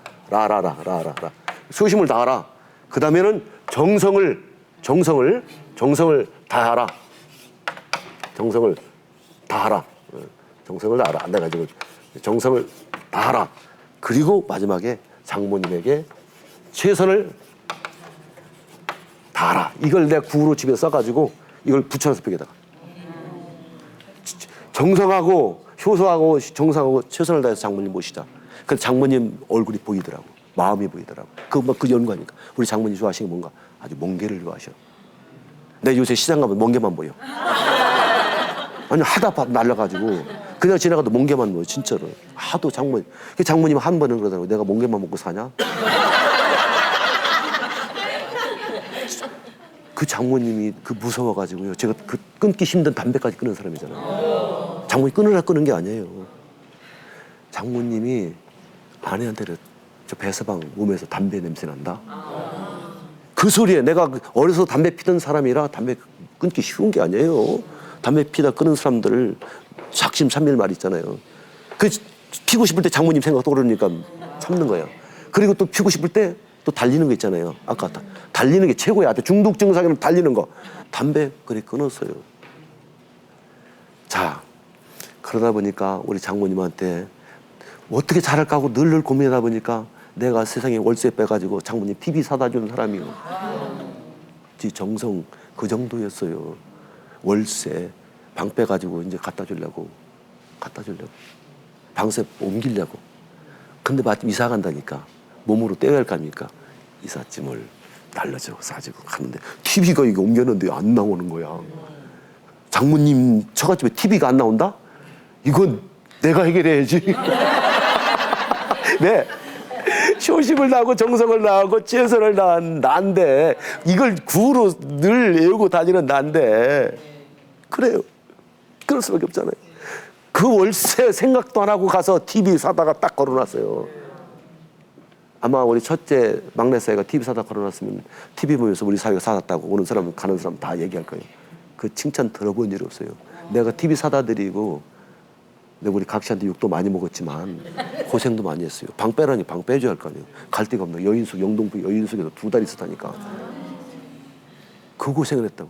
효심을 다하라. 그 다음에는 정성을 다하라. 정성을 다하라. 안 돼가지고 정성을 다하라. 그리고 마지막에 장모님에게 최선을 다하라. 이걸 내가 구로 집에 써가지고 이걸 붙여서 벽에다가 정성하고 효소하고 정성하고 최선을 다해서 장모님 모시자. 그 장모님 얼굴이 보이더라고. 마음이 보이더라고. 그 연구하니까. 우리 장모님 좋아하시는 게 뭔가 아주 멍게를 좋아하셔. 내가 요새 시장 가면 멍게만 보여. 아니 하다 날라가지고 그냥 지나가도 멍게만 보여. 진짜로. 하도 장모님 한 번은 그러더라고. 내가 멍게만 먹고 사냐? 그 장모님이 무서워가지고요. 제가 끊기 힘든 담배까지 끊은 사람이잖아요. 장모님 끊는 게 아니에요. 장모님이 아내한테 저 배서방 몸에서 담배 냄새 난다. 그 소리에 내가 어려서 담배 피던 사람이라 담배 끊기 쉬운 게 아니에요. 담배 피다 끊은 사람들 작심삼일 말 있잖아요. 그 피고 싶을 때 장모님 생각 떠오르니까 참는 거예요. 그리고 또 피고 싶을 때 또 달리는 거 있잖아요. 아까 달리는 게 최고야. 중독 증상에는 달리는 거. 담배 그래 끊었어요. 자, 그러다 보니까 우리 장모님한테 어떻게 잘할까 하고 늘 고민하다 보니까 내가 세상에 월세 빼가지고 장모님 TV 사다 주는 사람이요. 정성 그 정도였어요. 월세 방 빼가지고 이제 갖다 주려고 방세 옮기려고. 근데 마침 이사 간다니까 몸으로 떼야 할 거 아닙니까? 이삿짐을 날라져 가지고 가는데 TV가 이게 옮겼는데 안 나오는 거야. 장모님 처갓집에 TV가 안 나온다? 이건 내가 해결해야지. 네. 효심을 다하고 정성을 다하고 최선을 다한 난데 이걸 구로 늘 외우고 다니는 난데 그래요. 그럴 수밖에 없잖아요. 그 월세 생각도 안 하고 가서 TV 사다가 딱 걸어놨어요. 아마 우리 첫째 막내 사위가 TV 사다 걸어놨으면 TV 보면서 우리 사위가 사놨다고 오는 사람 가는 사람 다 얘기할 거예요. 그 칭찬 들어본 일이 없어요. 내가 TV 사다 드리고 내가 우리 각시한테 욕도 많이 먹었지만 고생도 많이 했어요. 방 빼라니 방 빼줘야 할 거 아니에요. 갈 데가 없나. 여인숙 영동포 여인숙에서 2달 있었다니까. 그 고생을 했다고.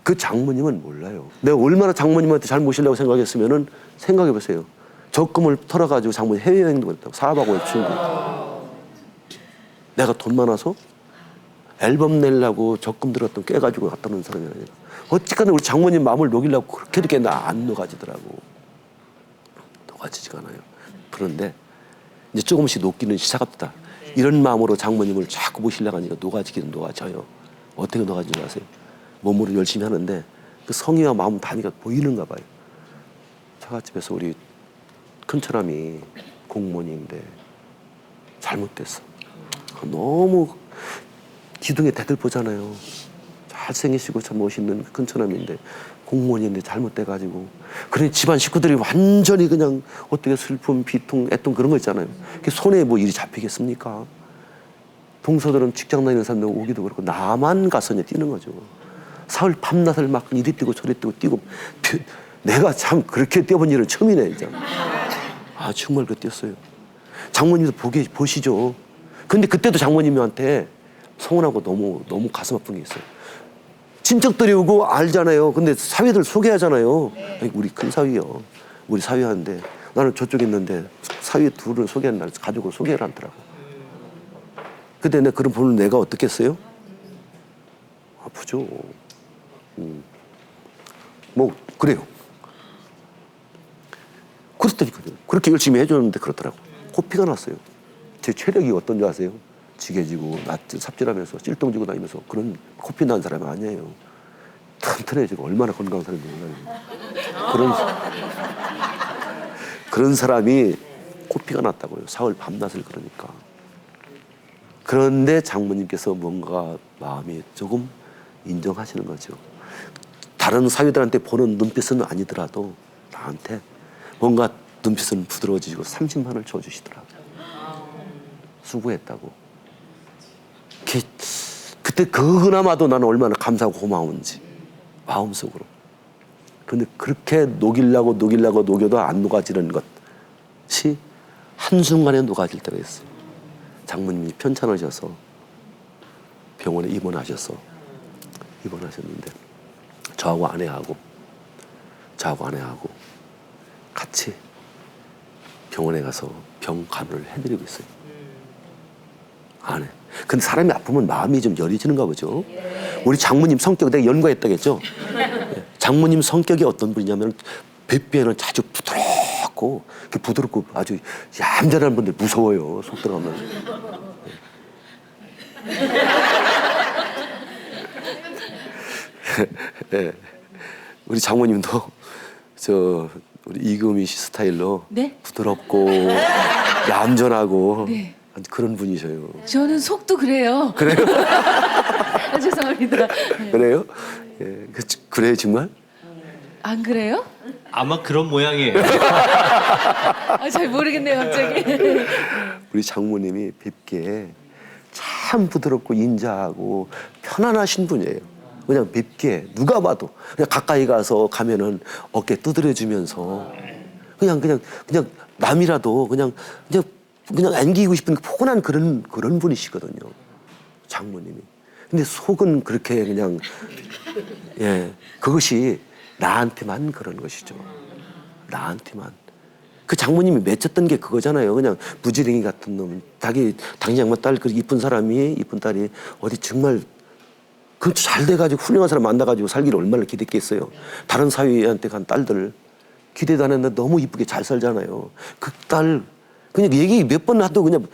그 장모님은 몰라요. 내가 얼마나 장모님한테 잘 모시려고 생각했으면은 생각해보세요. 적금을 털어가지고 장모님 해외여행도 했다고. 4박 5일 친구. 내가 돈 많아서 앨범 내려고 적금 들었던 깨가지고 갔다 오는 사람이 아니라 어찌간에 우리 장모님 마음을 녹이려고 그렇게도 깨나 안 녹아지더라고. 녹아지지가 않아요. 그런데 이제 조금씩 녹기는 시작합니다. 이런 마음으로 장모님을 자꾸 모시려고 하니까 녹아지기는 녹아져요. 어떻게 녹아지는지 아세요? 몸으로 열심히 하는데 그 성의와 마음 다니까 보이는가 봐요. 처갓집에서 우리 큰처남이 공무원인데 잘못됐어. 너무 기둥에 대들보잖아요. 잘생기시고 참 멋있는 큰처남인데 공무원인데 잘못돼가지고 그래 집안 식구들이 완전히 그냥 어떻게 슬픔, 비통, 애통 그런 거 있잖아요. 손에 뭐 일이 잡히겠습니까? 동서들은 직장 다니는 사람들 오기도 그렇고 나만 가서 이제 뛰는 거죠. 사흘 밤낮을 막 이리 뛰고 저리 뛰고 내가 참 그렇게 뛰어본 일은 처음이네 진짜. 아 정말 그 뛰었어요. 장모님도 보시죠. 근데 그때도 장모님한테 서운하고 너무 가슴 아픈 게 있어요. 친척들이 오고 알잖아요. 근데 사위들 소개하잖아요. 아니, 우리 큰 사위요. 우리 사위하는데 나는 저쪽에 있는데 사위 둘을 소개하는 날 가족을 소개를 하더라고. 그때 내가 그런 보는 내가 어떻겠어요? 아프죠. 뭐 그래요. 그렇다니까요. 그렇게 열심히 해줬는데 그렇더라고. 코피가 났어요. 제 체력이 어떤 줄 아세요? 지게지고 삽질하면서 찔동지고 다니면서 그런 코피 난 사람이 아니에요. 튼튼해지고 얼마나 건강한 사람인지 몰라요. 그런 사람이 코피가 났다고요. 사흘 밤낮을 그러니까. 그런데 장모님께서 뭔가 마음이 조금 인정하시는 거죠. 다른 사위들한테 보는 눈빛은 아니더라도 나한테 뭔가 눈빛은 부드러워지고 30만 원을 줘주시더라고요. 수고했다고. 그때 그나마도 나는 얼마나 감사하고 고마운지 마음속으로. 근데 그렇게 녹여도 안 녹아지는 것이 한순간에 녹아질 때가 있어요. 장모님이 편찮으셔서 병원에 입원하셨는데 저하고 아내하고 같이 병원에 가서 병 간호를 해드리고 있어요. 아내. 근데 사람이 아프면 마음이 좀 여리지는가 보죠. 우리 장모님 성격 내가 연구했다겠죠. 장모님 성격이 어떤 분이냐면 뱃배는 자주 부드럽고 아주 얌전한 분들 무서워요. 속 들어가면. 네. 우리 장모님도 우리 이금희 씨 스타일로 네? 부드럽고 얌전하고 네. 그런 분이셔요. 저는 속도 그래요. 그래요? 아, 죄송합니다. 그래요? 예, 그래요 정말? 안 그래요? 아마 그런 모양이에요. 아, 잘 모르겠네요 갑자기. 우리 장모님이 뵙기에 참 부드럽고 인자하고 편안하신 분이에요. 그냥 뵙기에 누가 봐도 그냥 가까이 가면은 어깨 두드려주면서 그냥 남이라도 그냥 안기고 싶은 포근한 그런 분이시거든요. 장모님이. 근데 속은 그렇게 그냥 그것이 나한테만 그런 것이죠. 나한테만. 그 장모님이 맺혔던 게 그거잖아요. 그냥 무지랭이 같은 놈. 당신 양반 딸 그 이쁜 딸이 어디 정말 그 잘 돼가지고 훌륭한 사람 만나가지고 살기를 얼마나 기대했겠어요. 다른 사위한테 간 딸들 기대도 안 했는데 너무 이쁘게 잘 살잖아요. 그 딸 그냥 얘기 몇 번 해도 그냥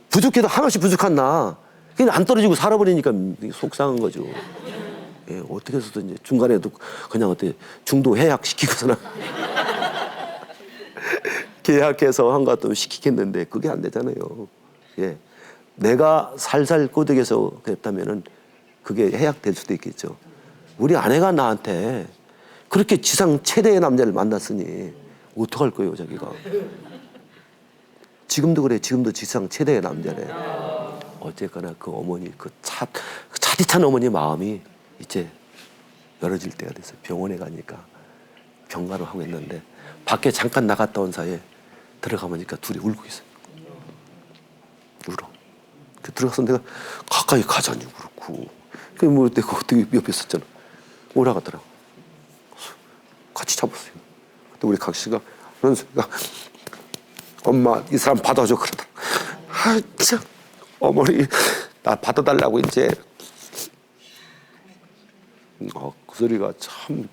부족해도 하나씩 부족한 나 그냥 안 떨어지고 살아버리니까 속상한 거죠. 예, 어떻게 해서든 이제 중간에도 그냥 어떻게 중도 해약 시키고서는 계약해서 한가 또 시키겠는데 그게 안 되잖아요. 예, 내가 살살 꼬드겨서 그랬다면은 그게 해약될 수도 있겠죠. 우리 아내가 나한테 그렇게 지상 최대의 남자를 만났으니 어떡할 거예요, 자기가. 지금도 그래, 지금도 지상 최대의 남자래. 어쨌거나 그 어머니, 그 차디찬 어머니 마음이 이제 열어질 때가 됐어요. 병원에 가니까 경과를 하고 있는데 밖에 잠깐 나갔다 온 사이에 들어가보니까 둘이 울고 있어요. 울어. 그 들어가서 내가 가까이 가자니 그렇고. 그 뭐 내가 어떻게 옆에 있었잖아. 오라가더라고. 같이 잡았어요. 그때 우리 각 씨가 그런 소리가 엄마 이 사람 받아줘 그러더라. 아 참 어머니 나 받아달라고 이제. 그 소리가 참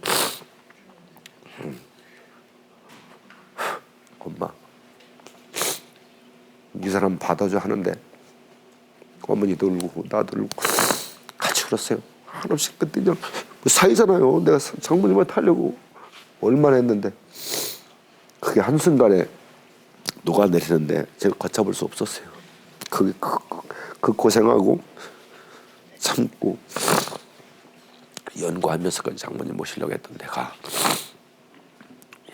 엄마 이 사람 받아줘 하는데 어머니도 울고 나도 울고 같이 울었어요. 한없이 그때 그냥 사이잖아요. 내가 장모님한테 하려고 얼마나 했는데 그게 한순간에 녹아내리는데 제가 걷잡을 수 없었어요. 그 고생하고 참고 연구하면서까지 장모님 모시려고 했던 내가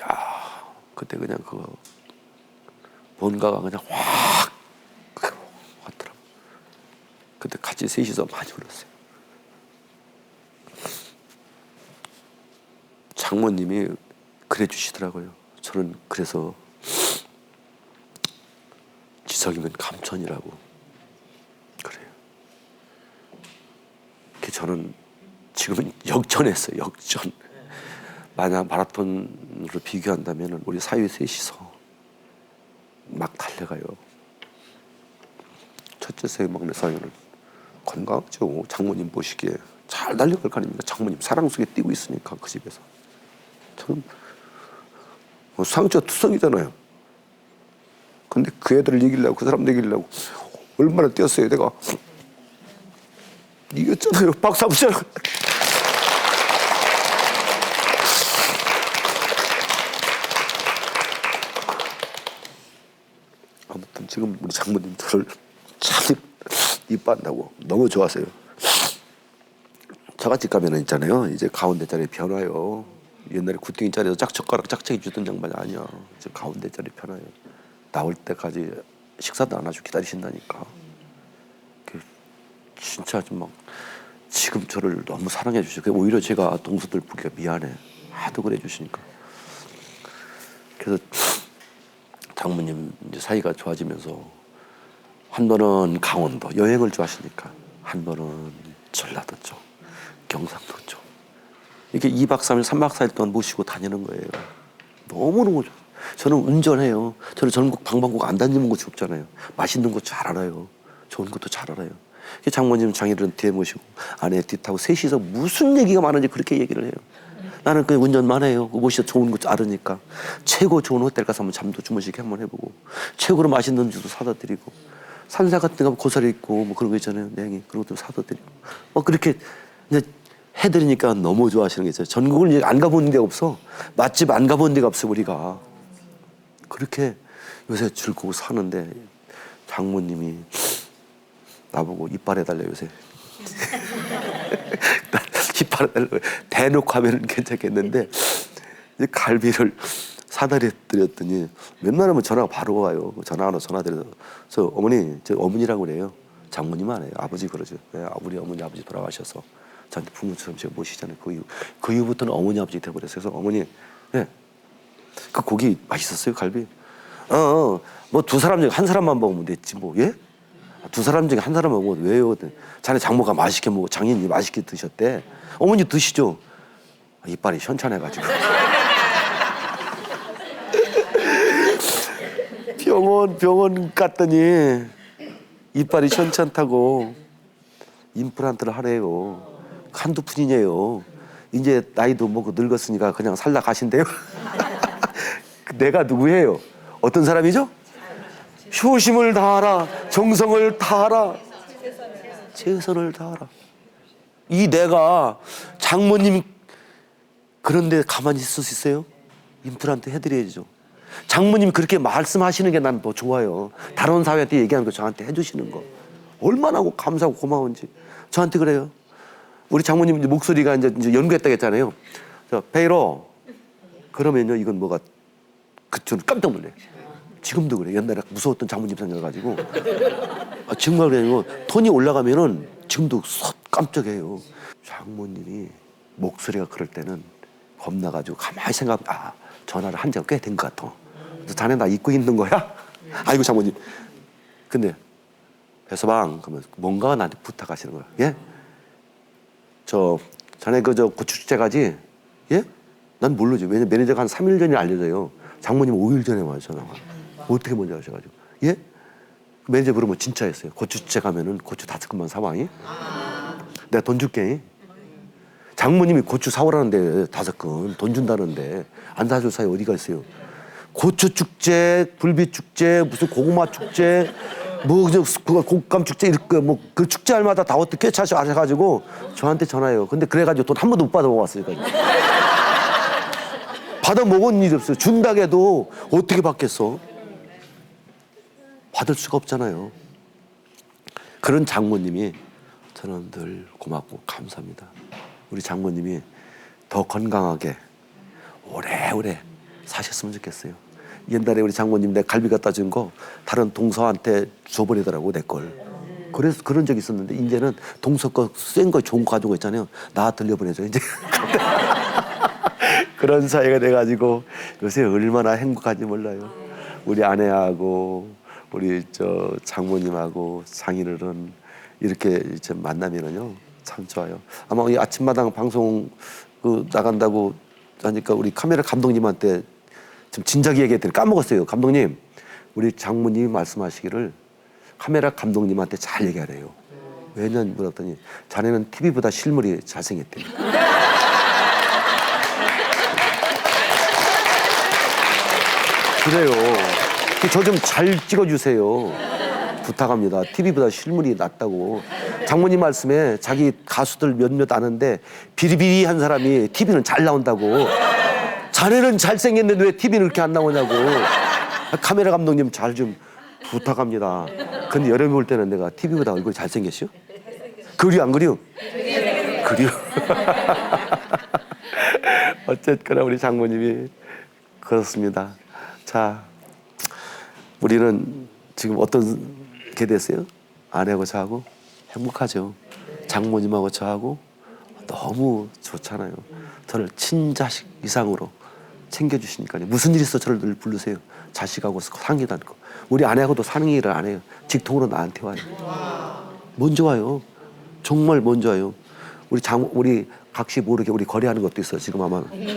야 그때 그냥 그 뭔가가 그냥 확 왔더라고. 그때 같이 셋이서 많이 울었어요. 장모님이 그래 주시더라고요. 저는 그래서 지석이면 감천이라고 그래요. 저는 지금은 역전했어요. 역전. 만약 마라톤으로 비교한다면 우리 사위 셋이서 막 달려가요. 첫째 사위, 막내 사위는 건강하죠. 장모님 보시기에 잘 달려갈 거 아닙니까? 장모님 사랑 속에 뛰고 있으니까 그 집에서. 저는 상처투성이잖아요. 근데 그 애들을 이기려고 그 사람 이기려고 얼마나 뛰었어요. 내가 이겼잖아요. 박수 한번 치라고. 아무튼 지금 우리 장모님 저를 참 이뻐한다고 너무 좋아하세요. 저같이 가면 있잖아요. 이제 가운데 자리 편와요. 옛날에 구덩이 자리에서 짝젓가락 짝짝이 주던 양반이 아니야. 이제 가운데 자리 편와요. 나올 때까지 식사도 안 하고 기다리신다니까. 진짜 좀 막 지금 저를 너무 사랑해 주시고 오히려 제가 동서들 보기가 미안해. 하도 그래 주시니까. 그래서 장모님 이제 사이가 좋아지면서 한 번은 강원도 여행을 좋아하시니까 한 번은 전라도 쪽, 경상도 쪽 이렇게 2박 3일, 3박 4일 동안 모시고 다니는 거예요. 너무너무 좋아요. 저는 운전해요. 저는 전국 방방곡 안 다니는 곳이 없잖아요. 맛있는 곳 잘 알아요. 좋은 것도 잘 알아요. 장모님 장인어른 뒤에 모시고 아내 뒤 타고 셋이서 무슨 얘기가 많은지 그렇게 얘기를 해요. 나는 그냥 운전만 해요. 모시다 좋은 거 알으니까. 최고 좋은 호텔 가서 한번 잠도 주무시게 한번 해보고 최고로 맛있는 주도 사다 드리고 산사 같은 거 고사리 있고 뭐 그런 거 있잖아요. 냉이 그런 것도 사다 드리고 그렇게 이제 해드리니까 너무 좋아하시는 게 있어요. 전국을 이제 안 가본 데가 없어. 맛집 안 가본 데가 없어 우리가. 그렇게 요새 즐거워 사는데 장모님이 나보고 이빨 해달래 요새. 이빨 해달라고 대놓고 하면 괜찮겠는데 이제 갈비를 사다리 드렸더니 웬만하면 전화가 바로 와요. 전화하러 전화드려서 어머니 저 어머니라고 그래요. 장모님 안 해요. 아버지 그러죠. 네, 우리 어머니 아버지 돌아가셔서 저한테 부모처럼 제가 모시잖아요. 그 이후부터는 어머니 아버지 돼버렸어요. 그래서 어머니 네. 그 고기 맛있었어요 갈비? 뭐 두 사람 중에 한 사람만 먹으면 됐지 뭐 예? 두 사람 중에 한 사람 먹으면 왜요? 자네 장모가 맛있게 먹고 장인이 맛있게 드셨대. 어머니 드시죠? 이빨이 현찬해가지고 병원 갔더니 이빨이 현찮다고 임플란트를 하래요. 한두 푼이에요. 이제 나이도 먹고 늙었으니까 그냥 살다 가신대요. 내가 누구예요? 어떤 사람이죠? 효심을 다하라, 정성을 다하라. 최선을 다하라. 이 내가 장모님 그런데 가만히 있을 수 있어요? 임플란트 해드려야죠. 장모님이 그렇게 말씀하시는 게 난 더 좋아요. 다른 사회한테 얘기하는 거 저한테 해주시는 거 얼마나 감사하고 고마운지 저한테 그래요. 우리 장모님 이제 목소리가 이제 연구했다고 했잖아요. 베이로 그러면요 이건 뭐가 저는 깜짝 놀래요. 지금도 그래. 옛날에 무서웠던 장모님 생각가지고 정말 그래요. 톤이 올라가면은 지금도 깜짝해요. 장모님이 목소리가 그럴 때는 겁나가지고 가만히 전화를 한 지가 꽤 된 것 같아. 자네 나 잊고 있는 거야? 아이고 장모님. 근데 배서방 그러면 뭔가 나한테 부탁하시는 거야. 예? 자네 저 고추축제 가지? 예? 난 모르지. 왜냐면 매니저가 한 3일 전에 알려져요. 장모님 5일 전에 와요 전화가. 어떻게 먼저 하셔가지고. 예? 매니저 그러면 진짜 했어요. 고추축제 가면은 고추 5근만 사와. 내가 돈 줄게. 장모님이 고추 사오라는데 5근 돈 준다는데 안 사줄 사이 어디가 있어요. 고추축제, 굴비축제, 무슨 고구마 축제, 뭐 곶감 축제 이렇게 뭐 그 축제할마다 다 어떻게 하셔가지고 저한테 전화해요. 근데 그래가지고 돈 한 번도 못 받아 먹었어요. 받아 먹은 일이 없어요. 준다고 해도 어떻게 받겠어? 받을 수가 없잖아요. 그런 장모님이 저는 늘 고맙고 감사합니다. 우리 장모님이 더 건강하게 오래오래 사셨으면 좋겠어요. 옛날에 우리 장모님 내 갈비 갖다 준 거 다른 동서한테 줘버리더라고 내 걸. 그래서 그런 적이 있었는데 이제는 동서 거 센 거 좋은 거 가지고 있잖아요. 나 들려보내줘 이제. 그런 사이가 돼가지고 요새 얼마나 행복한지 몰라요. 우리 아내하고 우리 장모님하고 상인들은 이렇게 만나면은요 참 좋아요. 아마 이 아침마당 방송 나간다고 하니까 우리 카메라 감독님한테 좀 진작에 얘기했더니 까먹었어요. 감독님, 우리 장모님이 말씀하시기를 카메라 감독님한테 잘 얘기하래요. 왜냐면 물었더니 자네는 TV보다 실물이 잘생겼대요. 그래요. 저 좀 잘 찍어주세요. 부탁합니다. TV보다 실물이 낫다고. 장모님 말씀에 자기 가수들 몇몇 아는데 비리비리한 사람이 TV는 잘 나온다고. 자네는 잘생겼는데 왜 TV는 그렇게 안 나오냐고. 카메라 감독님 잘 좀 부탁합니다. 근데 여름에 올 때는 내가 TV보다 얼굴이 잘생겼슈? 그려 안 그려? 그려. 어쨌거나 우리 장모님이 그렇습니다. 자, 우리는 지금 어떻게 됐어요? 아내하고 저하고 행복하죠. 장모님하고 저하고 너무 좋잖아요. 저를 친자식 이상으로 챙겨주시니까요. 무슨 일 있어 저를 늘 부르세요. 자식하고 상의도 않고. 우리 아내하고도 상의를 안 해요. 직통으로 나한테 와요. 먼저 와요. 정말 먼저 와요. 우리 각시 모르게 우리 거래하는 것도 있어요. 지금 아마 우리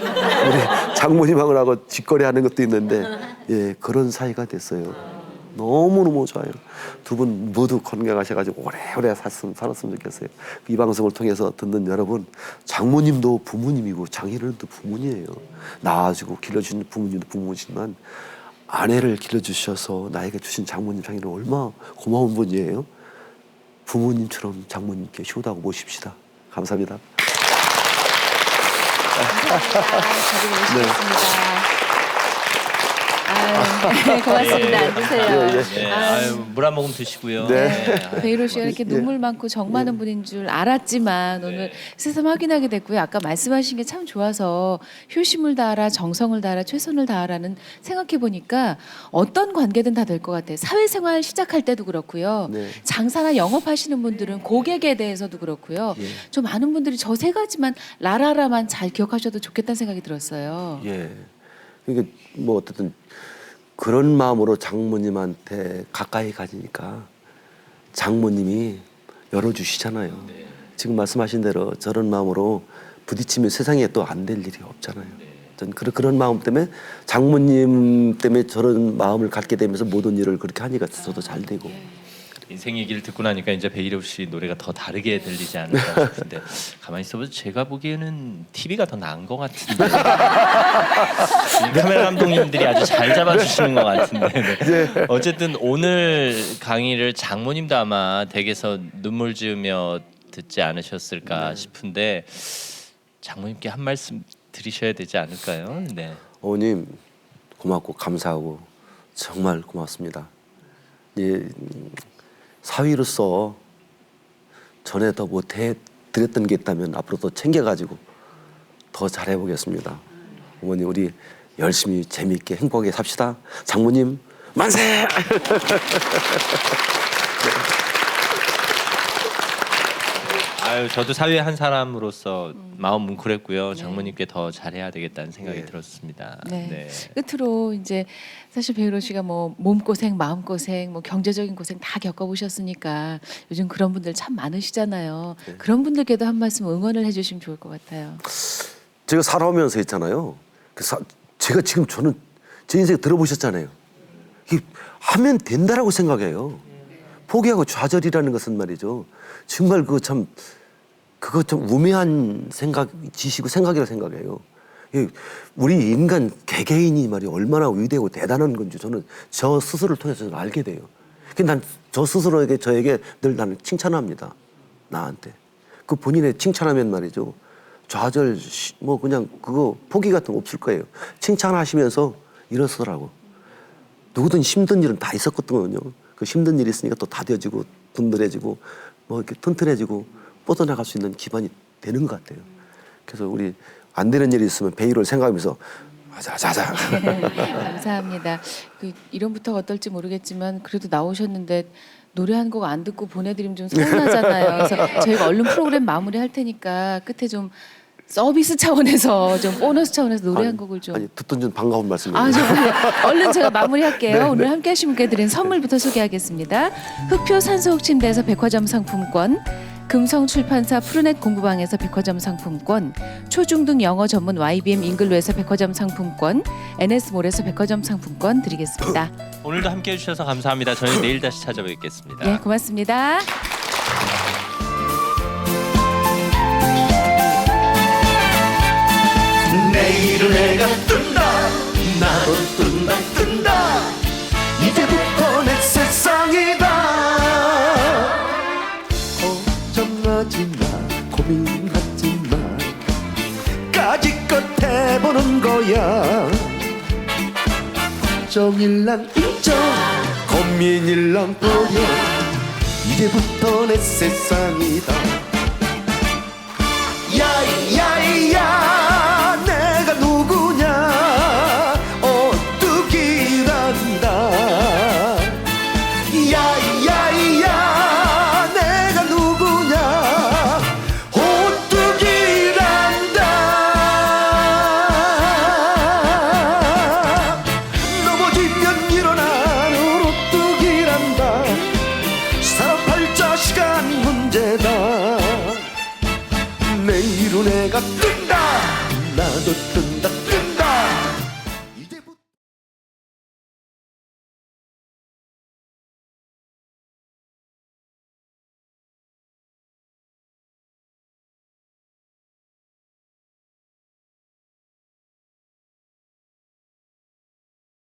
장모님하고 직거래하는 것도 있는데 예 그런 사이가 됐어요. 너무너무 좋아요. 두 분 모두 건강하셔가지고 오래오래 살았으면 좋겠어요. 이 방송을 통해서 듣는 여러분, 장모님도 부모님이고 장인어른도 부모님이에요. 낳아주고 길러주신 부모님도 부모지만 아내를 길러주셔서 나에게 주신 장모님 장인어른 얼마나 고마운 분이에요. 부모님처럼 장모님께 효도하고 모십시다. 감사합니다. 자주 모시겠습니다. 네, 고맙습니다. 앉으세요. 물 한 모금 드시고요. 베이로 씨가 이렇게 눈물 많고 정 많은 분인 줄 알았지만 오늘 새삼 확인하게 됐고요. 아까 말씀하신 게 참 좋아서 효심을 다하라, 정성을 다하라, 최선을 다하라는 생각해 보니까 어떤 관계든 다 될 것 같아요. 사회생활 시작할 때도 그렇고요. 네. 장사나 영업하시는 분들은 고객에 대해서도 그렇고요. 좀 많은 분들이 저 세 가지만 라라라만 잘 기억하셔도 좋겠다는 생각이 들었어요. 예. 그러니까 뭐 어쨌든 그런 마음으로 장모님한테 가까이 가지니까 장모님이 열어주시잖아요. 지금 말씀하신 대로 저런 마음으로 부딪히면 세상에 또 안 될 일이 없잖아요. 전 그런 마음 때문에 장모님 때문에 저런 마음을 갖게 되면서 모든 일을 그렇게 하니까 저도 잘 되고. 인생 얘기를 듣고 나니까 이제 베이로 씨 노래가 더 다르게 들리지 않을까 싶은데 가만히 있어보면 제가 보기에는 TV가 더 나은 것 같은데 카메라 감독님들이 아주 잘 잡아주시는 것 같은데 네. 어쨌든 오늘 강의를 장모님도 아마 댁에서 눈물 지으며 듣지 않으셨을까 싶은데 장모님께 한 말씀 드리셔야 되지 않을까요? 네. 어머님 고맙고 감사하고 정말 고맙습니다. 예, 사위로서 전에 더 못해 드렸던 게 있다면 앞으로 더 챙겨가지고 더 잘해보겠습니다. 어머니 우리 열심히 재미있게 행복하게 삽시다. 장모님 만세! 아유 저도 사회 한 사람으로서 마음 뭉클했고요. 장모님께 더 잘해야 되겠다는 생각이 들었습니다. 네. 끝으로 이제 사실 베이로 씨가 뭐 몸고생, 마음고생, 뭐 경제적인 고생 다 겪어보셨으니까 요즘 그런 분들 참 많으시잖아요. 그런 분들께도 한 말씀 응원을 해주시면 좋을 것 같아요. 제가 살아오면서 있잖아요. 제가 지금 저는 제 인생 들어보셨잖아요. 이게 하면 된다라고 생각해요. 포기하고 좌절이라는 것은 말이죠. 정말 그거 참 우매한 지시고 생각이라고 생각해요. 우리 인간 개개인이 말이 얼마나 위대하고 대단한 건지 저는 저 스스로를 통해서 저는 알게 돼요. 난 저 스스로에게 저에게 늘 나는 칭찬합니다. 나한테. 그 본인의 칭찬하면 말이죠. 좌절 뭐 그냥 그거 포기 같은 거 없을 거예요. 칭찬하시면서 일어서라고. 누구든 힘든 일은 다 있었거든요. 그 힘든 일이 있으니까 또 다져지고 든든해지고 뭐 이렇게 튼튼해지고 뻗어나갈 수 있는 기반이 되는 것 같아요. 그래서 우리 안 되는 일이 있으면 베이로를 생각하면서 자자자. 감사합니다. 그 이름부터가 어떨지 모르겠지만 그래도 나오셨는데 노래 한 곡 안 듣고 보내드리면 좀 서운하잖아요. 그래서 저희가 얼른 프로그램 마무리할 테니까 끝에 좀 서비스 차원에서 좀 보너스 차원에서 노래 한 곡을 좀. 아니 듣던 중 반가운 말씀이에요. 아 정말 얼른 제가 마무리할게요. 오늘 함께하신 분께 드린 선물부터 소개하겠습니다. 흑표 산소옥 침대에서 백화점 상품권, 금성출판사 푸르넷 공부방에서 백화점 상품권, 초중등 영어 전문 YBM 잉글로에서 백화점 상품권, NS몰에서 백화점 상품권 드리겠습니다. 오늘도 함께해 주셔서 감사합니다. 저희 내일 다시 찾아뵙겠습니다. 네, 고맙습니다. 내일은 해가 뜬다 나도 뜬다 이제부터 내 세상이다 걱정하지마 고민하지마 까짓것 해보는 거야 걱정일랑 인정 고민일랑 버려 이제부터 내 세상이다 야야야 내일은 내가